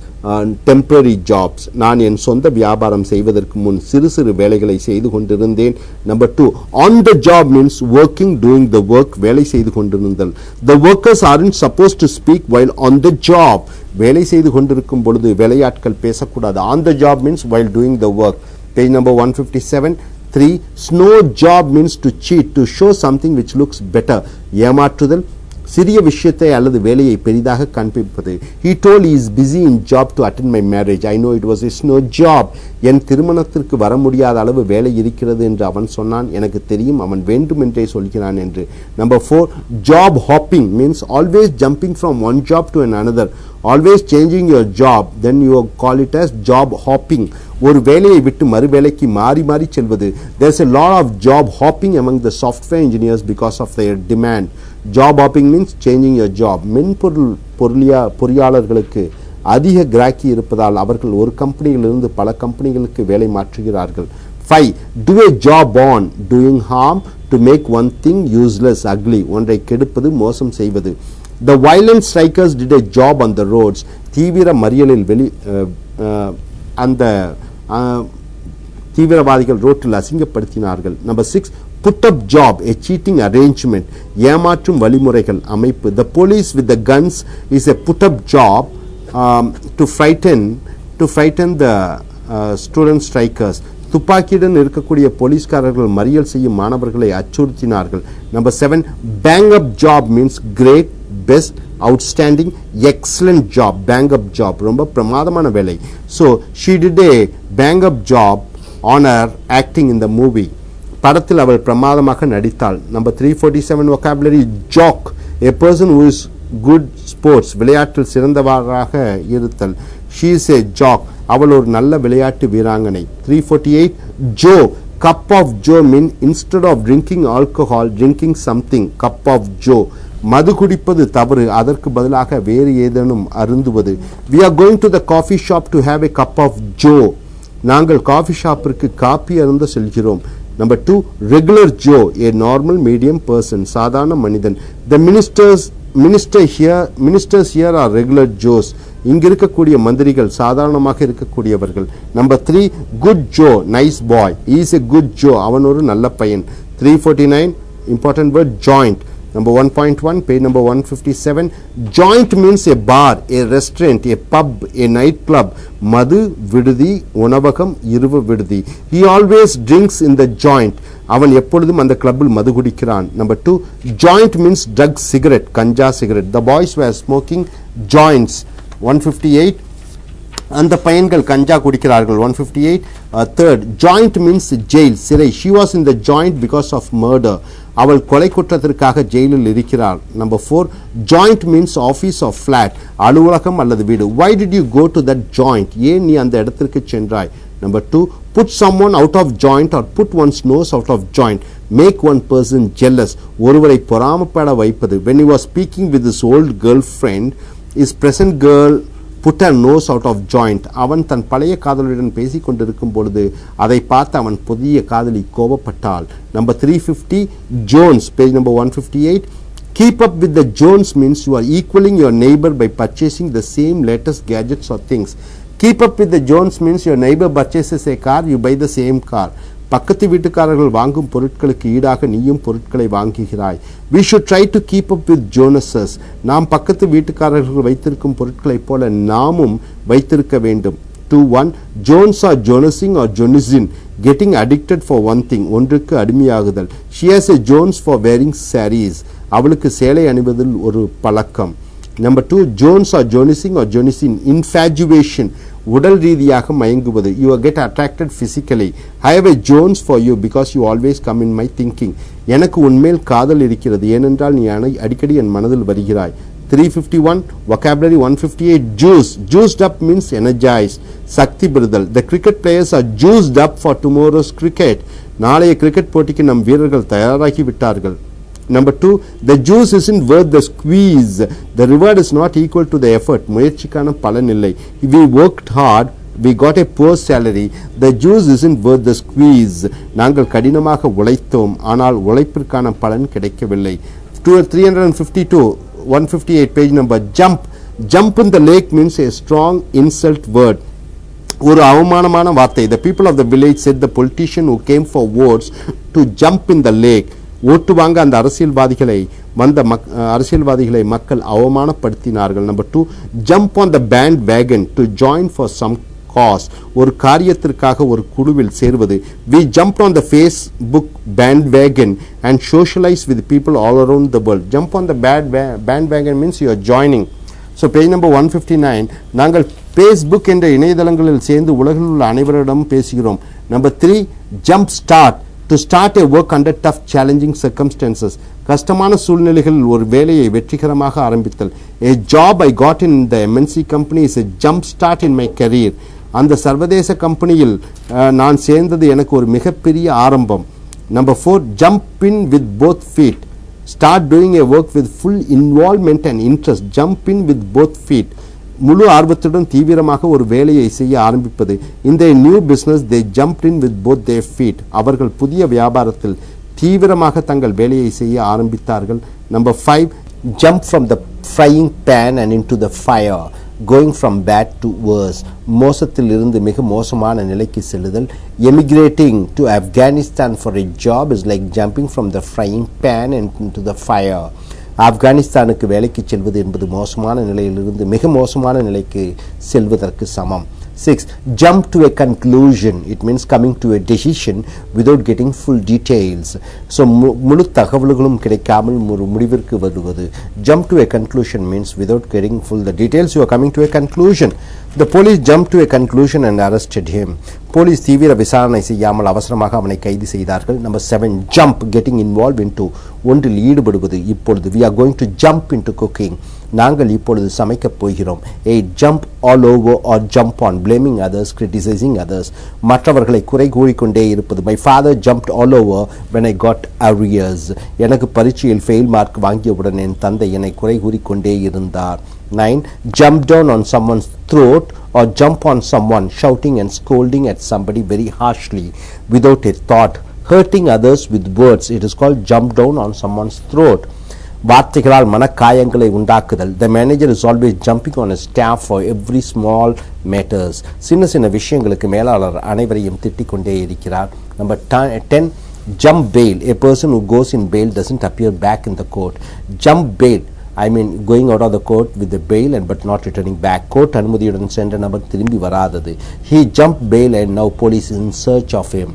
temporary jobs. நான் என் சொந்த வியாபாரம் செய்வதற்கு முன் சிறு சிறு வேலைகளை செய்து கொண்டிருந்தேன். Number 2, on the job means working, doing the work, வேலை செய்து கொண்டிருந்தல். The workers aren't supposed to speak while on the job. வேலை செய்து கொண்டிருக்கும் பொழுது வேலையாட்கள் பேசக்கூடாது. On the job means while doing the work. Page number 157. 3, snow job means to cheat, to show something which looks better. ஏமாற்றுதல், சிறிய விஷயத்தை அல்லது வேலையை பெரிதாக காண்பிப்பது. He told he is busy in job to attend my marriage. I know it was a snow job. என் திருமணத்திற்கு வர முடியாத அளவு வேலை இருக்கிறது என்று அவன் சொன்னான். எனக்கு தெரியும் அவன் வேண்டுமென்றே சொல்கிறான் என்று. Number 4, job hopping means always jumping from one job to another. Always changing your job, then you call it as job hopping. ஒரு வேலையை விட்டு மறு வேலைக்கு மாறி மாறி செல்வது. There's a lot of job hopping among the software engineers because of their demand. Job hopping means changing your job. மென்பொருள் பொறியாளர்களுக்கு அதிக கிராக்கி இருப்பதால் அவர்கள் ஒரு கம்பெனியிலிருந்து பல கம்பெனிகளுக்கு வேலை மாற்றுகிறார்கள். 5, do a job on, doing harm to make one thing useless, ugly. ஒன்றை கெடுப்பது, மோசம் செய்வது. The violent strikers did a job on the roads. தீவிர மறியலில் அந்த தீவிரவாதிகள் ரோட்டில் அசிங்கப்படுத்தினார்கள். Number 6, put up job, a cheating arrangement. ஏமாற்றும் வழிமுறைகள், அமைப்பு. The police with the guns is a put up job to frighten the student strikers. துப்பாக்கியுடன் இருக்கக்கூடிய போலீஸ்காரர்கள் மறியல் செய்யும் மாணவர்களை அச்சுறுத்தினார்கள். Number 7, bang up job means great, best, outstanding, excellent job. Bang up job, ரொம்ப பிரமாதமான வேலை. So she did a bang up job on her acting in the movie. படத்தில் அவள் பிரமாதமாக நடித்தாள். Number 347, vocabulary, jock, a person who is good sports, விளையாட்டில் சிறந்தவராக இருத்தல். She is a jock, அவள் ஒரு நல்ல விளையாட்டு வீராங்கனை. 348, Joe, cup of joe mean instead of drinking alcohol drinking something. cup of joe மது குடிப்பது தவறு, அதற்கு பதிலாக வேறு ஏதேனும் அருந்துவது. we are going to the coffee shop to have a cup of joe. நாங்கள் காஃபி ஷாப்பிற்கு காப்பி அருந்த செல்கிறோம். Number 2, regular Joe, a normal medium person, சாதாரண மனிதன். The ministers here are regular Joes. இங்க இருக்கக்கூடிய மந்திரிகள் சாதாரணமாக இருக்கக்கூடியவர்கள். Number 3, good Joe, nice boy. He is a good Joe. அவன் ஒரு நல்ல பையன். 349, important word, joint. Number 1.1, page number 157. Joint means a bar, a restaurant, a pub, a night club. மது விடுதி, உணவகம், இரவு விடுதி. He always drinks in the joint. அவன் எப்பொழுதும் அந்த கிளப்பில் மது குடிக்கிறான். Number 2, joint means drug, cigarette, ganja cigarette. The boys were smoking joints. 158. அந்த பையன்கள் கஞ்சா குடிக்கிறார்கள். 158. Third, joint means jail, சிறை. She was in the joint because of murder. அவள் கொலை குற்றத்திற்காக ஜெயிலில் இருக்கிறார். Number 4, joint means office or flat, அலுவலகம் அல்லது வீடு. Why did you go to that joint? ஏன் நீ அந்த இடத்திற்கு சென்றாய்? Number 2, put someone out of joint or put one's nose out of joint. Make one person jealous, ஒருவரை பொறாமைப்பட வைப்பது. When he was speaking with his old girlfriend, his present girl put her nose out of joint. அவன் தன் பழைய காதலியுடன் பேசிக் கொண்டிருக்கும் பொழுது அதை பார்த்து அவன் புதிய காதலி கோபப்பட்டாள். Number 350, Jones, page number 158. Keep up with the Jones means you are equaling your neighbor by purchasing the same latest gadgets or things. Keep up with the Jones means your neighbor purchases a car, you buy the same car. பக்கத்து வீட்டுக்காரர்கள் வாங்கும் பொருட்களுக்கு ஈடாக நீயும் பொருட்களை வாங்குகிறாய். We should try to keep up with Jonases. நாம் பக்கத்து வீட்டுக்காரர்கள் வைத்திருக்கும் பொருட்களைப் போல நாமும் வைத்திருக்க வேண்டும். 2.1, Jones are Jonasing or Jonisin, getting addicted for one thing, ஒன்றுக்கு அடிமையாகுதல். She has a Jones for wearing sarees. அவளுக்கு சேலை அணிவதில் ஒரு பழக்கம். Number 2, Jones or Jonising or Jonisin, infatuation, உடல் ரீதியாக மயங்குவது. You get attracted physically. I have a Jones for you because you always come in my thinking. எனக்கு உன்மேல் காதல் இருக்கிறது, ஏனென்றால் நீ அடிக்கடி என் மனதில் வருகிறாய். 351, vocabulary 158, juice. Juiced up means energized, சக்தி பெறுதல். The cricket players are juiced up for tomorrow's cricket. நாளைய கிரிக்கெட் போட்டிக்கு நம் வீரர்கள் தயாராகி விட்டார்கள். Number 2, the juice isn't worth the squeeze. The reward is not equal to the effort. முயற்சிக்கான பலன் இல்லை. If we worked hard, we got a poor salary. The juice isn't worth the squeeze. நாங்கள் கடினமாக உழைத்தோம், ஆனால் உழைப்பிற்கான பலன் கிடைக்கவில்லை. 352, 158, page number, jump. Jump in the lake means a strong insult word. ஒரு அவமானமான வார்த்தை. The people of the village said the politician who came for votes to jump in the lake. ஓட்டு வாங்க அந்த அரசியல்வாதிகளை மக்கள் அவமானப்படுத்தினார்கள். Number 2, jump on the bandwagon, to join for some cause, ஒரு காரியத்திற்காக ஒரு குழுவில் சேர்வது. We jumped on the Facebook bandwagon and socialize with people all around the world. Jump on the bandwagon means you are joining. So page number 159, நாங்கள் Facebook என்ற இணையதளங்களில் சேர்ந்து உலகில் உள்ள அனைவரிடம் பேசுகிறோம். Number 3, jump start, to start a work under tough challenging circumstances. கஷ்டமான சூழ்நிலைகளில் ஒரு வேலையை வெற்றிகரமாக ஆரம்பித்தல். A job I got in the MNC company is a jump start in my career. அந்த சர்வதேச கம்பெனியில் நான் சேர்ந்தது எனக்கு ஒரு மிகப்பெரிய ஆரம்பம். Number 4, jump in with both feet. Start doing a work with full involvement and interest. Jump in with both feet. முழு ஆர்வத்துடன் தீவிரமாக ஒரு வேலையை செய்ய ஆரம்பிப்பது. In their new business they jumped in with both their feet. அவர்கள் புதிய வியாபாரத்தில் தீவிரமாக தங்கள் வேலையை செய்ய ஆரம்பித்தார்கள். Number 5, jump from the frying pan and into the fire. Going from bad to worse. மோசத்தில் இருந்து மிக மோசமான நிலைக்கு செல்லுதல். Emigrating to Afghanistan for a job is like jumping from the frying pan and into the fire. ஆப்கானிஸ்தானுக்கு வேலைக்கு செல்வது என்பது மோசமான நிலையிலிருந்து மிக மோசமான நிலைக்கு செல்வதற்கு சமம். 6, jump to a conclusion. It means coming to a decision without getting full details. So முழு தகவல்களும் கிடைக்காமல் ஒரு முடிவிற்கு வருவது. Jump to a conclusion means without getting full the details, you are coming to a conclusion. The police jumped to a conclusion and arrested him. Police தீவிர விசாரணை செய்யாமல் அவசரமாக அவனை கைது செய்தார்கள். Number 7 jump, getting involved into, ஒன்றில் ஈடுபடுவது. இப்பொழுது we are going to jump into cooking, நாங்கள் இப்பொழுது சமைக்கப் போகிறோம். 8 jump all over or jump on, blaming others, criticizing others, மற்றவர்களை குறை கூறிக்கொண்டே இருப்பது. My father jumped all over when I got arrears, எனக்கு பரீட்சையில் ஃபெயில் மார்க் வாங்கியவுடன் என் தந்தை என்னை குறை கூறிக்கொண்டே இருந்தார். 9 jump down on someone's throat or jump on someone, shouting and scolding at somebody very harshly without a thought, hurting others with words. It is called jump down on someone's throat. வார்த்தைகளால் மனக்காயங்களை உண்டாக்குதல். The manager is always jumping on his staff for every small matters. சின்ன சின்ன விஷயங்களுக்கு மேலாளர் அனைவரையும் திட்டிக் கொண்டே இருக்கிறார். Number 10 jump bail, a person who goes in bail doesn't appear back in the court. Jump bail, I mean going out of the court with the bail and but not returning back. Court அனுமதியுடன் சென்ற நபர் திரும்பி வராதது. He jumped bail and now police is in search of him.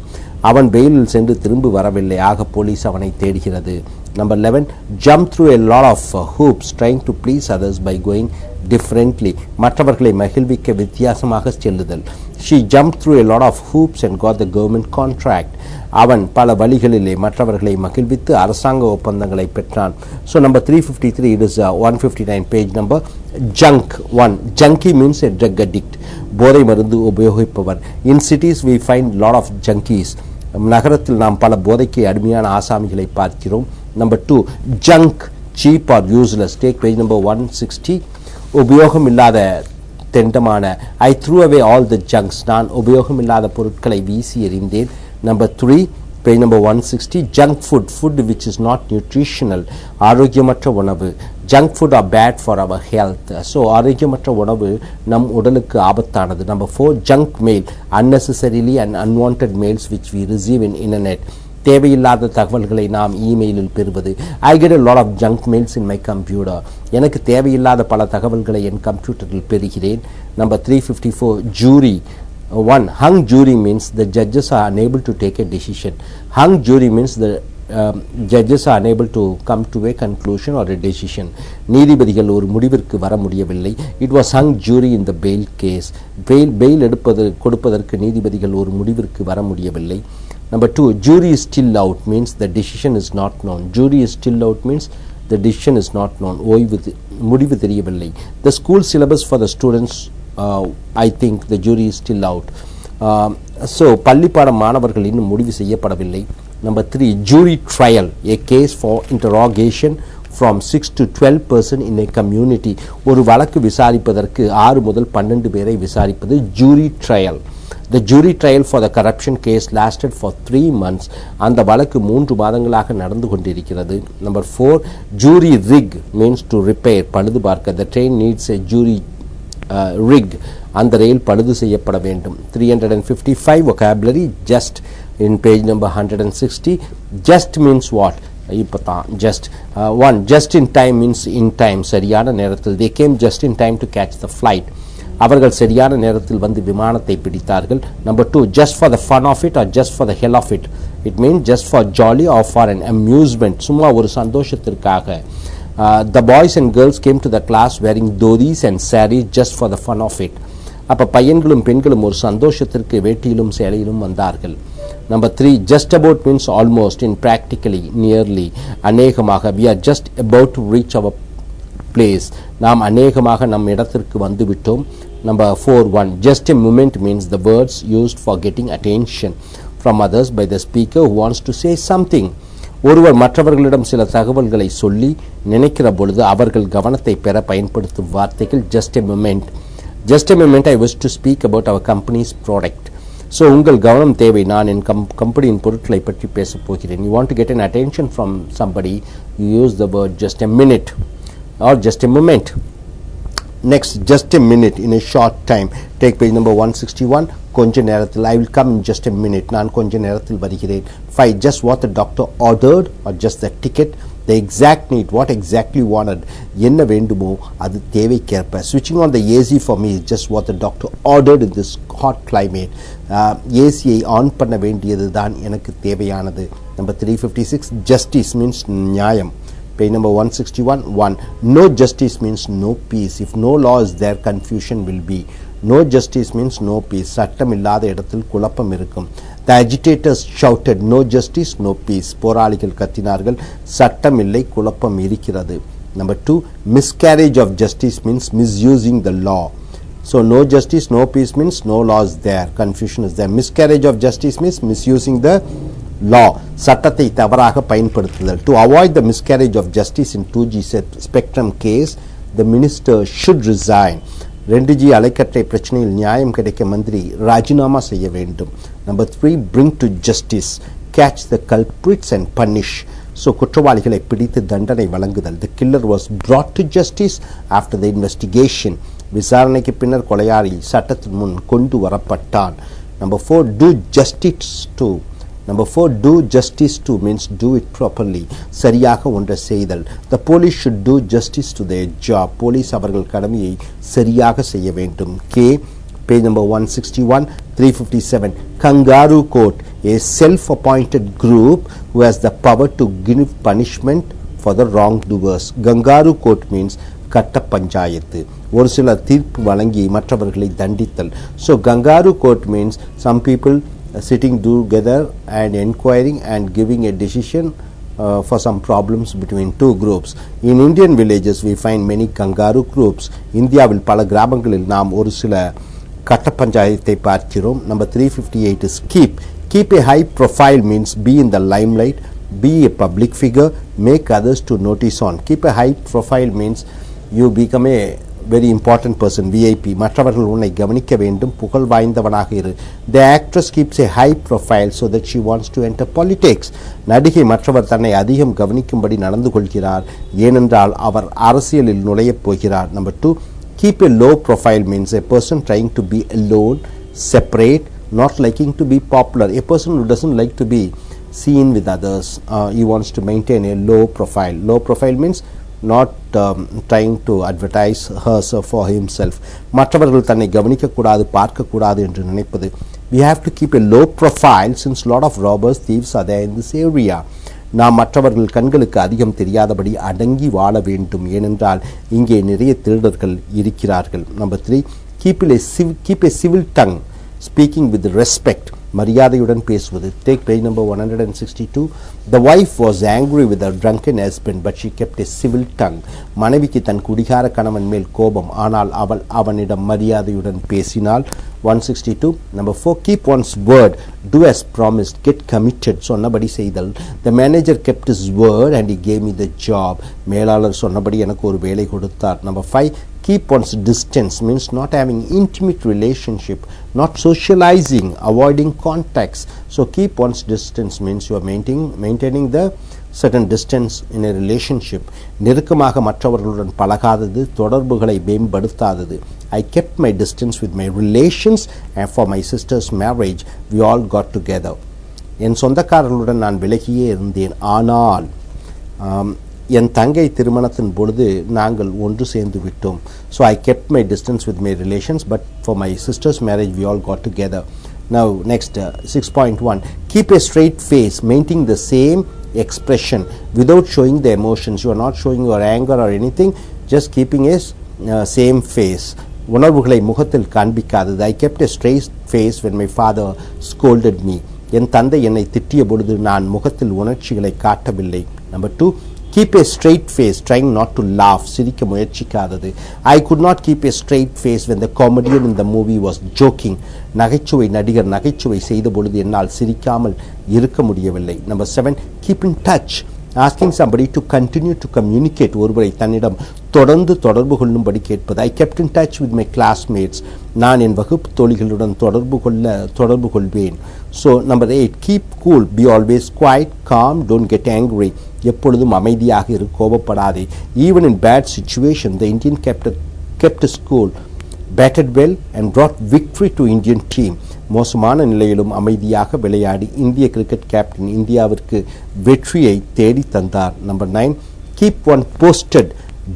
அவன் பெயிலில் சென்று திரும்பி வரவில்லை, ஆக போலீஸ் அவனை தேடுகிறது. Number 11 jump through a lot of hoops trying to please others by going differently, மற்றவர்களை மகிழ்விக்க வித்தியாசமாக செல்லுதல். She jumped through a lot of hoops and got the government contract. அவன் பல வழிகளிலே மற்றவர்களை மகிழ்வித்து அரசாங்க ஒப்பந்தங்களை பெற்றான். So number 353, it is 159 page number. Junk 1, junkie means a drug addict, போதை மருந்து உபயோகிப்பவர். In cities we find lot of junkies, நகரத்தில் நாம் பல போதைக்கு அடிமையான ஆசாமிகளை பார்க்கிறோம். Number 2 junk, cheap or useless. Take page number 160. உபயோகம் இல்லாத தெண்டமான. I threw away all the junks, நான் உபயோகம் இல்லாத பொருட்களை வீசி எறிந்தேன். Number 3 page number 160, junk food, food which is not nutritional, ஆரோக்கியமற்ற உணவு. Junk food are bad for our health, so ஆரோக்கியமற்ற உணவு நம் உடலுக்கு ஆபத்தானது. Number 4 junk mail, unnecessarily and unwanted mails which we receive in internet, தேவையில்லாத தகவல்களை நாம் இமெயிலில் பெறுவது. I get a lot of junk mails in my computer, எனக்கு தேவையில்லாத பல தகவல்களை என் கம்ப்யூட்டரில் பெறுகிறேன். Number 354 jury 1, hung jury means the judges are unable to take a decision. Hung jury means the judges are unable to come to a conclusion or a decision. நீதிபதிகள் ஒரு முடிவிற்கு வர முடியவில்லை. It was hung jury in the bail case. bail கொடுப்பதற்கு நீதிபதிகள் ஒரு முடிவிற்கு வர முடியவில்லை. Number 2 jury is still out means the decision is not known. Jury is still out means the decision is not known. முடிவு தெரியவில்லை. The school syllabus for the students, I think the jury is still out. So பள்ளிப்பாடம் மாணவர்கள் இன்னும் முடிவு செய்யப்படவில்லை. Number 3 jury trial, a case for interrogation from 6 to 12 person in a community. ஒரு வழக்கு விசாரிப்பதற்கு 6 முதல் 12 பேரை விசாரிப்பது jury trial. The jury trial for the corruption case lasted for 3 months. அந்த வழக்கு 3 மாதங்களாக நடந்து கொண்டிருக்கிறது. Number 4 jury rig means to repair, பழுது பார்க்க. The train needs a jury rig, அந்த ரயில் பழுது செய்யப்பட வேண்டும். 355 vocabulary just in page number 160. Just means what? இப்பதான் just 1 just in time means in time, சரியான நேரத்தில். They came just in time to catch the flight, அவர்கள் சரியான நேரத்தில் வந்து விமானத்தை பிடித்தார்கள். Number 2 just for the fun of it or just for the hell of it. It means just for jolly or for an amusement, சும்மா ஒரு சந்தோஷத்திற்காக. The boys and girls came to the class wearing dhotis and sarees just for the fun of it. அப்ப பையன்களும் பெண்களும் ஒரு சந்தோஷத்திற்கு வேட்டியிலும் சேலையிலும் வந்தார்கள். Number 3 just about means almost, in practically, nearly, அநேகமாக. We are just about to reach our place, நாம் அநேகமாக நம் இடத்திற்கு வந்து விட்டோம். Number 4 1 just a moment means the words used for getting attention from others by the speaker who wants to say something. ஒருவர் மற்றவர்களிடம் சில தகவல்களை சொல்லி நினைக்கிற பொழுது அவர்கள் கவனத்தை பெற பயன்படுத்தும் வார்த்தைகள் just a moment. Just a moment, I wish to speak about our company's product. So உங்கள் கவனம் தேவை, நான் என் கம்பெனியின் பொருட்களை பற்றி பேசப் போகிறேன். You want to get an attention from somebody, you use the word just a minute or just a moment. Next, just a minute, in a short time. Take page number 161. கொஞ்ச நேரத்தில், I will come in just a minute, நான் கொஞ்ச நேரத்தில் வருகிறேன். 5 just what the doctor ordered or just the ticket. The exact need, what exactly wanted, என்ன வேண்டுமோ அது தேவைக்கேற்ப. Switching on the AC for me is just what the doctor ordered in this hot climate. ஏசியை on பண்ண வேண்டியது தான் எனக்கு தேவையானது. Number 356 justice means நியாயம். Page number 161 1 no justice means no peace. If no law is there, confusion will be. No justice means no peace. சட்டம் இல்லாத இடத்தில் குழப்பம் இருக்கும். The agitators shouted, no justice, no peace. போராளிகள் கத்தினார்கள், சட்டம் இல்லை, குழப்பம் இருக்கிறது. Number 2, miscarriage of justice means misusing the law. So no justice, no peace means no law is there. Confusion is there. Miscarriage of justice means misusing the law. சட்டத்தை தவறாக பயன்படுத்துதல். To avoid the miscarriage of justice in 2G spectrum case, the minister should resign. 2G அலைக்கற்றை பிரச்சனையில் நியாயம் கிடைக்க மந்திரி ராஜினாமா செய்ய வேண்டும். Number 3, bring to justice. Catch the culprits and punish. So குற்றவாளிகளை பிடித்து தண்டனை வழங்குதல். The killer was brought to justice after the investigation. விசாரணைக்கு பின்னர் கொலையாளி சட்டத்தின் முன் கொண்டு வரப்பட்டான். Number 4, do justice to. Number 4, do justice to means do it properly. சரியாக ஒன்றை செய்தல். The police should do justice to their job. Police அவர்கள் கடமையை சரியாக செய்ய வேண்டும். K, page number 161, 357. Kangaroo Court, a self-appointed group who has the power to give punishment for the wrongdoers. Kangaroo Court means கட்ட பஞ்சாயத்து. ஒரு சில தீர்ப்பு வழங்கி மற்றவர்களை தண்டித்தல். So Kangaroo Court means some people sitting together and inquiring and giving a decision for some problems between two groups. In Indian villages we find many kangaroo groups. இந்தியாவில் பல கிராமங்களில் நாம் ஒரு சில கட்ட பஞ்சாயத்தை பார்க்கிறோம். Number 358 is keep a high profile means be in the limelight, be a public figure, make others to notice on. Keep a high profile means you become a very important person, VIP. மற்றவர்கள் உன்னை கவனிக்க வேண்டும், புகழ் வாய்ந்தவனாக இரு. The actress keeps a high profile so that she wants to enter politics. நடிகை மற்றவர் தன்னை அதிகம் கவனிக்கும்படி நடந்து கொள்கிறார், ஏனென்றால் அவர் அரசியலில் நுழையப் போகிறார். Number 2, keep a low profile means a person trying to be alone, separate, not liking to be popular. A person who doesn't like to be seen with others, he wants to maintain a low profile. Low profile means not trying to advertise herself for himself. மற்றவர்கள் தன்னை கவனிக்க கூடாது, பார்க்க கூடாது என்று நினைப்பது. We have to keep a low profile since lot of robbers, thieves are there in this area. நாம் மற்றவர்கள் கண்களுக்கு அதிகம் தெரியாதபடி அடங்கி வாழ வேண்டும், ஏனென்றால் இங்கே நிறைய திருடர்கள் இருக்கிறார்கள். Number 3, keep a civil tongue, speaking with respect. மரியாதையுடன் பேசுவது. Take page number 162. The wife was angry with her drunken husband, but she kept a civil tongue. மனைவிக்கு தன் குடிகார கணவன் மேல் கோபம், ஆனால் அவள் அவனிடம் மரியாதையுடன் பேசினாள். 162. Number 4, keep one's word, do as promised, get committed. சொன்னபடி செய்தல். The manager kept his word and he gave me the job. மேலாளர் சொன்னபடி எனக்கு ஒரு வேலை கொடுத்தார். Number 5, keep one's distance means not having intimate relationship, not socializing, avoiding contacts. So keep one's distance means you are maintaining the certain distance in a relationship. நெருக்கமாக மற்றவர்களுடன் பழகாதது, தொடர்புகளை மேம்படுத்தாதது. I kept my distance with my relations and for my sister's marriage we all got together. என் சொந்தக்காரர்களுடன் நான் விலகியே இருந்தேன், ஆனால் என் தங்கை திருமணத்தின் பொழுது நாங்கள் ஒன்று சேர்ந்து விட்டோம். So I kept my distance with my relations, but for my sister's marriage we all got together. Now next 6.1, keep a straight face, maintaining the same expression without showing the emotions. You are not showing your anger or anything, just keeping a same face. உணர்வுகளை முகத்தில் காண்பிக்காதது. I kept a straight face when my father scolded me. என் தந்தை என்னை திட்டிய பொழுது நான் முகத்தில் உணர்ச்சிகளை காட்டவில்லை. Number 2, keep a straight face, trying not to laugh. சிரிக்க முயற்சிக்காதது. I could not keep a straight face when the comedian in the movie was joking. நகைச்சுவை நடிகர் நகைச்சுவை செய்த பொழுது என்னால் சிரிக்காமல் இருக்க முடியவில்லை. Number 7, keep in touch, asking somebody to continue to communicate. ஒருவரை தன்னிடம் தொடர்ந்து தொடர்பு கொள்ளும்படி கேட்பது. I kept in touch with my classmates. நான் என் வகுப்பு தோழிகளுடன் தொடர்பு கொள்வேன். So number 8, keep cool, be always quiet, calm, don't get angry. எப்பொழுதும் அமைதியாக இரு, கோபப்படாதே. Even in bad situation, the Indian kept his cool, batted well and brought victory to Indian team. மோசமான நிலையிலும் அமைதியாக விளையாடி இந்திய கிரிக்கெட் கேப்டன் இந்தியாவிற்கு வெற்றியை தேடி தந்தார். Number 9, keep one posted,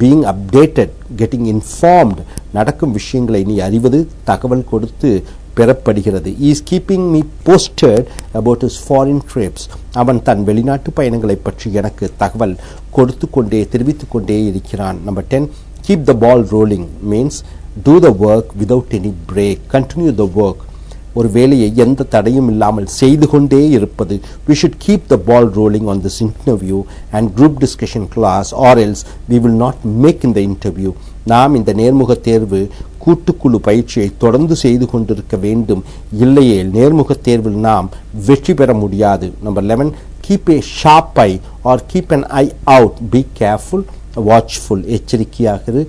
being updated, getting informed. நடக்கும் விஷயங்களை நீ அறிவது தகவல் கொடுத்து பெறப்படுகிறது. He is keeping me posted about his foreign trips. அவன் தன் வெளிநாட்டு பயணங்களை பற்றி எனக்கு தகவல் தெரிவித்து கொண்டே இருக்கிறான். Number 10, keep the ball rolling means do the work without any break, continue the work. ஒரு வேலையை எந்த தடையும் இல்லாமல் செய்து கொண்டே இருப்பது. We should keep the ball rolling on this interview and group discussion class, or else we will not make in the interview. நாம் இந்த நேர்முக தேர்வு கூட்டுக்குழு பயிற்சியை தொடர்ந்து செய்து கொண்டிருக்க வேண்டும். இல்லையே நேர்முக தேர்வில் நாம் வெற்றி பெற முடியாது. Number 11, keep a sharp eye or keep an eye out. Be careful, watchful. எச்சரிக்கையாக இரு,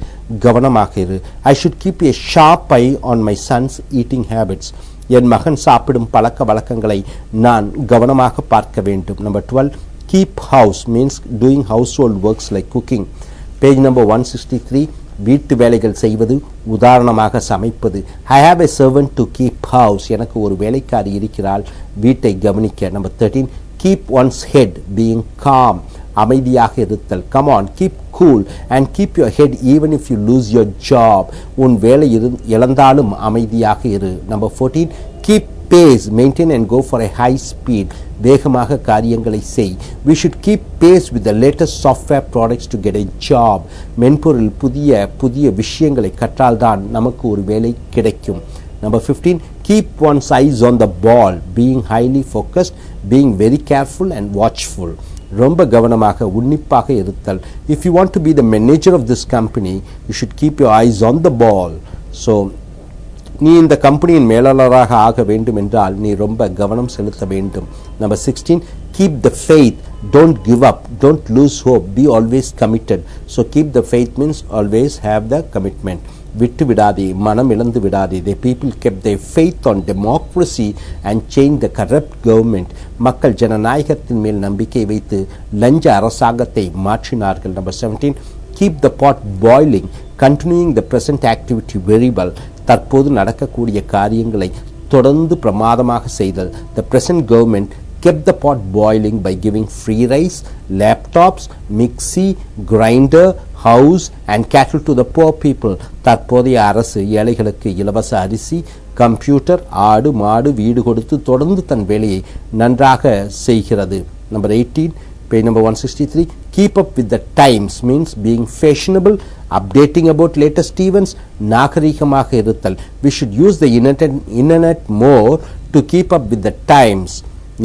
கவனமாக இரு. I should keep a sharp eye on my son's eating habits. என் மகன் சாப்பிடும் பழக்க வழக்கங்களை நான் கவனமாக பார்க்க வேண்டும். Number 12, keep house means doing household works like cooking. Page number 163, வீட்டு வேலைகள் செய்வது, உதாரணமாக சமைப்பது. I have a servant to keep house. எனக்கு ஒரு வேலைக்காரி இருக்கிறாள் வீட்டை கவனிக்க. Number 13, keep one's head, being calm. அமைதியாக இருத்தல். Come on, keep cool and keep your head even if you lose your job. உன் வேலை இழந்தாலும் அமைதியாக இரு. Number 14, keep pace, maintain and go for a high speed. வேகமாக காரியங்களை செய். We should keep pace with the latest software products to get a job. மென்பொருள் புதிய விஷயங்களை கற்றால்தான் நமக்கு ஒரு வேலை கிடைக்கும். Number 15, keep one's eyes on the ball, being highly focused, being very careful and watchful. ரொம்ப கவனமாக உன்னிப்பாக இருத்தல். If you want to be the manager of this company, you should keep your eyes on the ball. So நீ இந்த கம்பெனியின் மேலாளராக ஆக வேண்டும் என்றால் நீ ரொம்ப கவனம் செலுத்த வேண்டும். Number 16, keep the faith, don't give up, don't lose hope, be always committed. So keep the faith means always have the commitment. விட்டு விடாதே, மனம் இழந்து விடாதே. The people kept their faith on democracy and changed the corrupt government. மக்கள் ஜனநாயகத்தின் மேல் நம்பிக்கை வைத்து லஞ்ச அரசாங்கத்தை மாற்றினார்கள். Number 17, keep the pot boiling, continuing the present activity very well. தற்போது நடக்கக்கூடிய காரியங்களை தொடர்ந்து பிரமாதமாக செய்தல். The present government kept the pot boiling by giving free rice, laptops, mixie, grinder, house and cattle to the poor people. தற்போதைய அரசு ஏழைகளுக்கு இலவச அரிசி, கம்ப்யூட்டர், ஆடு மாடு வீடு கொடுத்து தொடர்ந்து தன் வேலையை நன்றாக செய்கிறது. Number 18, page number 163, keep up with the times means being fashionable, updating about latest events, நாகரிகமாக இருத்தல். We should use the internet more to keep up with the times.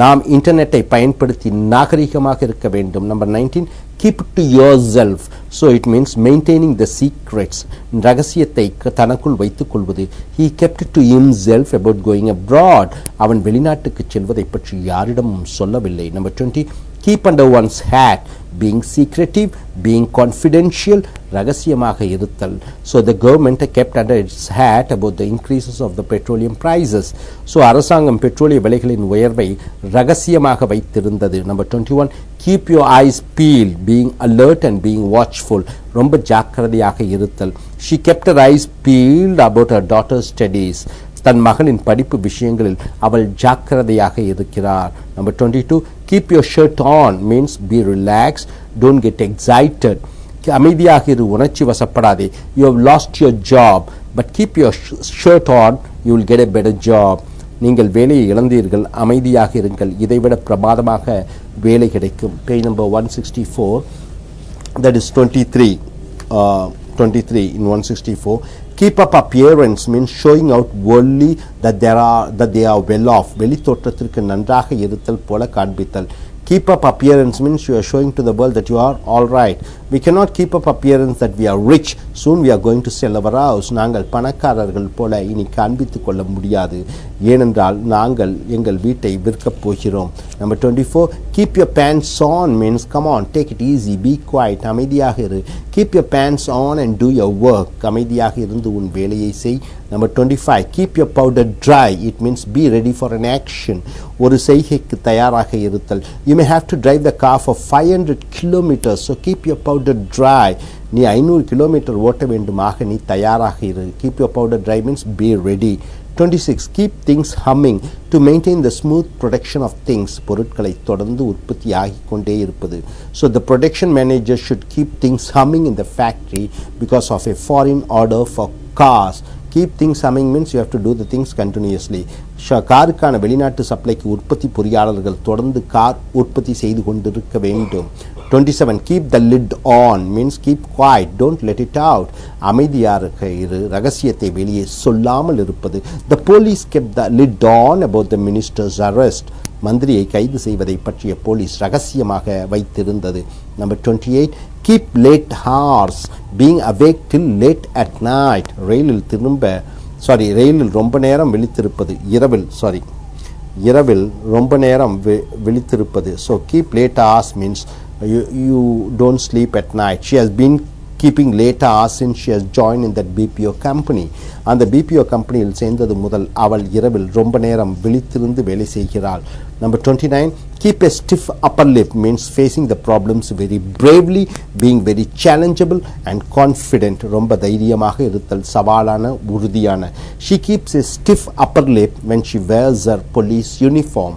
நாம் இன்டர்நெட்டை பயன்படுத்தி நாகரிகமாக இருக்க வேண்டும். Number 19, keep it to yourself. So it means maintaining the secrets. ரகசியத்தை தனக்குள் வைத்துக் கொள்வது. He kept it to himself about going abroad. அவன் வெளிநாட்டுக்கு செல்வதை பற்றி யாரிடமும் சொல்லவில்லை. Number 20, keep under one's hat, being secretive, being confidential, ரகசியமாக இருத்தல். So the government kept under its hat about the increases of the petroleum prices. So அரசாங்கம் பெட்ரோலிய விலைகளின் உயர்வை ரகசியமாக வைத்திருந்தது. Number 21, keep your eyes peeled, being alert and being watchful. ரொம்ப ஜாக்கிரதையாக இருத்தல். She kept her eyes peeled about her daughter's studies. தன் மகளின் படிப்பு விஷயங்களில் அவள் ஜாக்கிரதையாக இருக்கிறார். Number 22, keep your shirt on means be relaxed, don't get excited. அமைதியாக இரு, உணர்ச்சி வசப்படாதே. You have lost your job, but keep your shirt on, you will get a better job. நீங்கள் வேலையை இழந்தீர்கள், அமைதியாக இருங்கள், இதைவிட பிரமாதமாக வேலை கிடைக்கும். Page number 164, that is 23 in 164. Keep up appearance means showing out worldly that they are well off. வெளி தோற்றத்திற்கு நன்றாக இருத்தல் போல காண்பித்தல். Keep up appearance means you are showing to the world that you are all right. We cannot keep up appearance that we are rich. Soon we are going to sell our house. நாங்கள் பணக்காரர்கள் போல இனி காண்பித்துக் கொள்ள முடியாது, ஏனென்றால் நாங்கள் எங்கள் வீட்டை விற்கப் போகிறோம். Number 24, keep your pants on means come on, take it easy, be quiet, அமைதியாக இரு. Keep your pants on and do your work. அமைதியாக இருந்து உன் வேலையை செய். Number 25, keep your powder dry. It means be ready for an action. ஒரு செய்கைக்கு தயாராக இருத்தல். You may have to drive the car for 500 kilometers, so keep your powder dry. நீ 500 கிலோமீட்டர் ஓட்ட வேண்டுமாக நீ தயாராக இரு. Keep your powder dry means be ready. 26, keep things humming to maintain the smooth production of things. பொருட்களை தொடர்ந்து உற்பத்தி ஆகிக் கொண்டே இருப்பது. So the production manager should keep things humming in the factory because of a foreign order for cars. Keep things humming means you have to do the things continuously. காருக்கான வெளிநாட்டு சப்ளைக்கு உற்பத்தி பொறியாளர்கள் தொடர்ந்து car உற்பத்தி செய்து கொண்டிருக்க வேண்டும். 27 keep the lid on means keep quiet, don't let it out. அமைதியாக இரு, ரகசியத்தை வெளியே சொல்லாமல் இருப்பது. The police kept the lid on about the minister's arrest. மந்திரியை கைது செய்வதை பற்றிய போலீஸ் ரகசியமாக வைத்திருந்தது. Number 28 keep late hours, being awake till late at night. ரயிலில் ரொம்ப நேரம் விழித்திருப்பது, இரவில் ரொம்ப நேரம் விழித்திருப்பது. So keep late hours means you don't sleep at night. She has been keeping late hours since she has joined in that BPO company. அந்த BPO கம்பெனியில் சேர்ந்தது முதல் அவள் இரவில் ரொம்ப நேரம் விழித்திருந்து வேலை செய்கிறாள். Number 29 keep a stiff upper lip means facing the problems very bravely, being very challengeable and confident. ரொம்ப தைரியமாக இருத்தல், சவாலான, உறுதியான. She keeps a stiff upper lip when she wears her police uniform.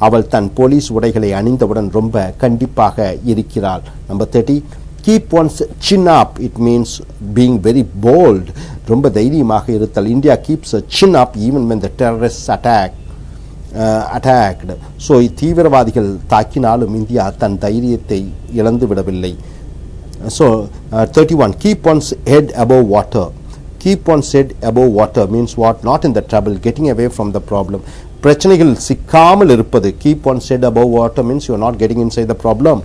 அவள் தன் போலீஸ் உடைகளை அணிந்தவுடன் ரொம்ப கண்டிப்பாக இருக்கிறாள். Number 30 keep one's chin up, it means being very bold. ரொம்ப தைரியமாக இருத்தல். India keeps a chin up even when the terrorists attacked. So தீவிரவாதிகள் தாக்கினாலும் India தன் தைரியத்தை இழந்து விடவில்லை. So 31 keep one's head above water. Keep one's head above water means what? Not in the trouble, getting away from the problem. பிரச்சனைகள் சிக்காமல் இருப்பது. Keep one's head above water means you are not getting inside the problem.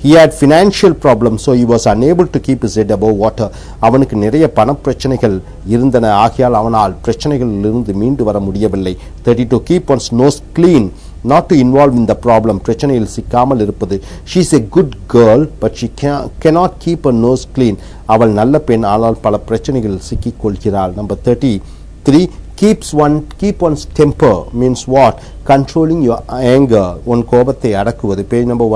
He had financial problems, so he was unable to keep his head above water. அவனுக்கு நிறைய பண பிரச்சனைகள் இருந்தன, ஆகையால் அவனால் பிரச்சனைகளிலிருந்து மீண்டு வர முடியவில்லை. 32 keep one's nose clean, not to involve in the problem. பிரச்சனையில் சிக்காமல் இருப்பது. She is a good girl but she cannot keep her nose clean. அவள் நல்ல பெண், ஆனால் பல பிரச்சனைகளில் சிக்கிக் கொள்கிறாள். Number 33 keep one's temper means what? Controlling your anger, உன் கோபத்தை அடக்குவது. Page number 1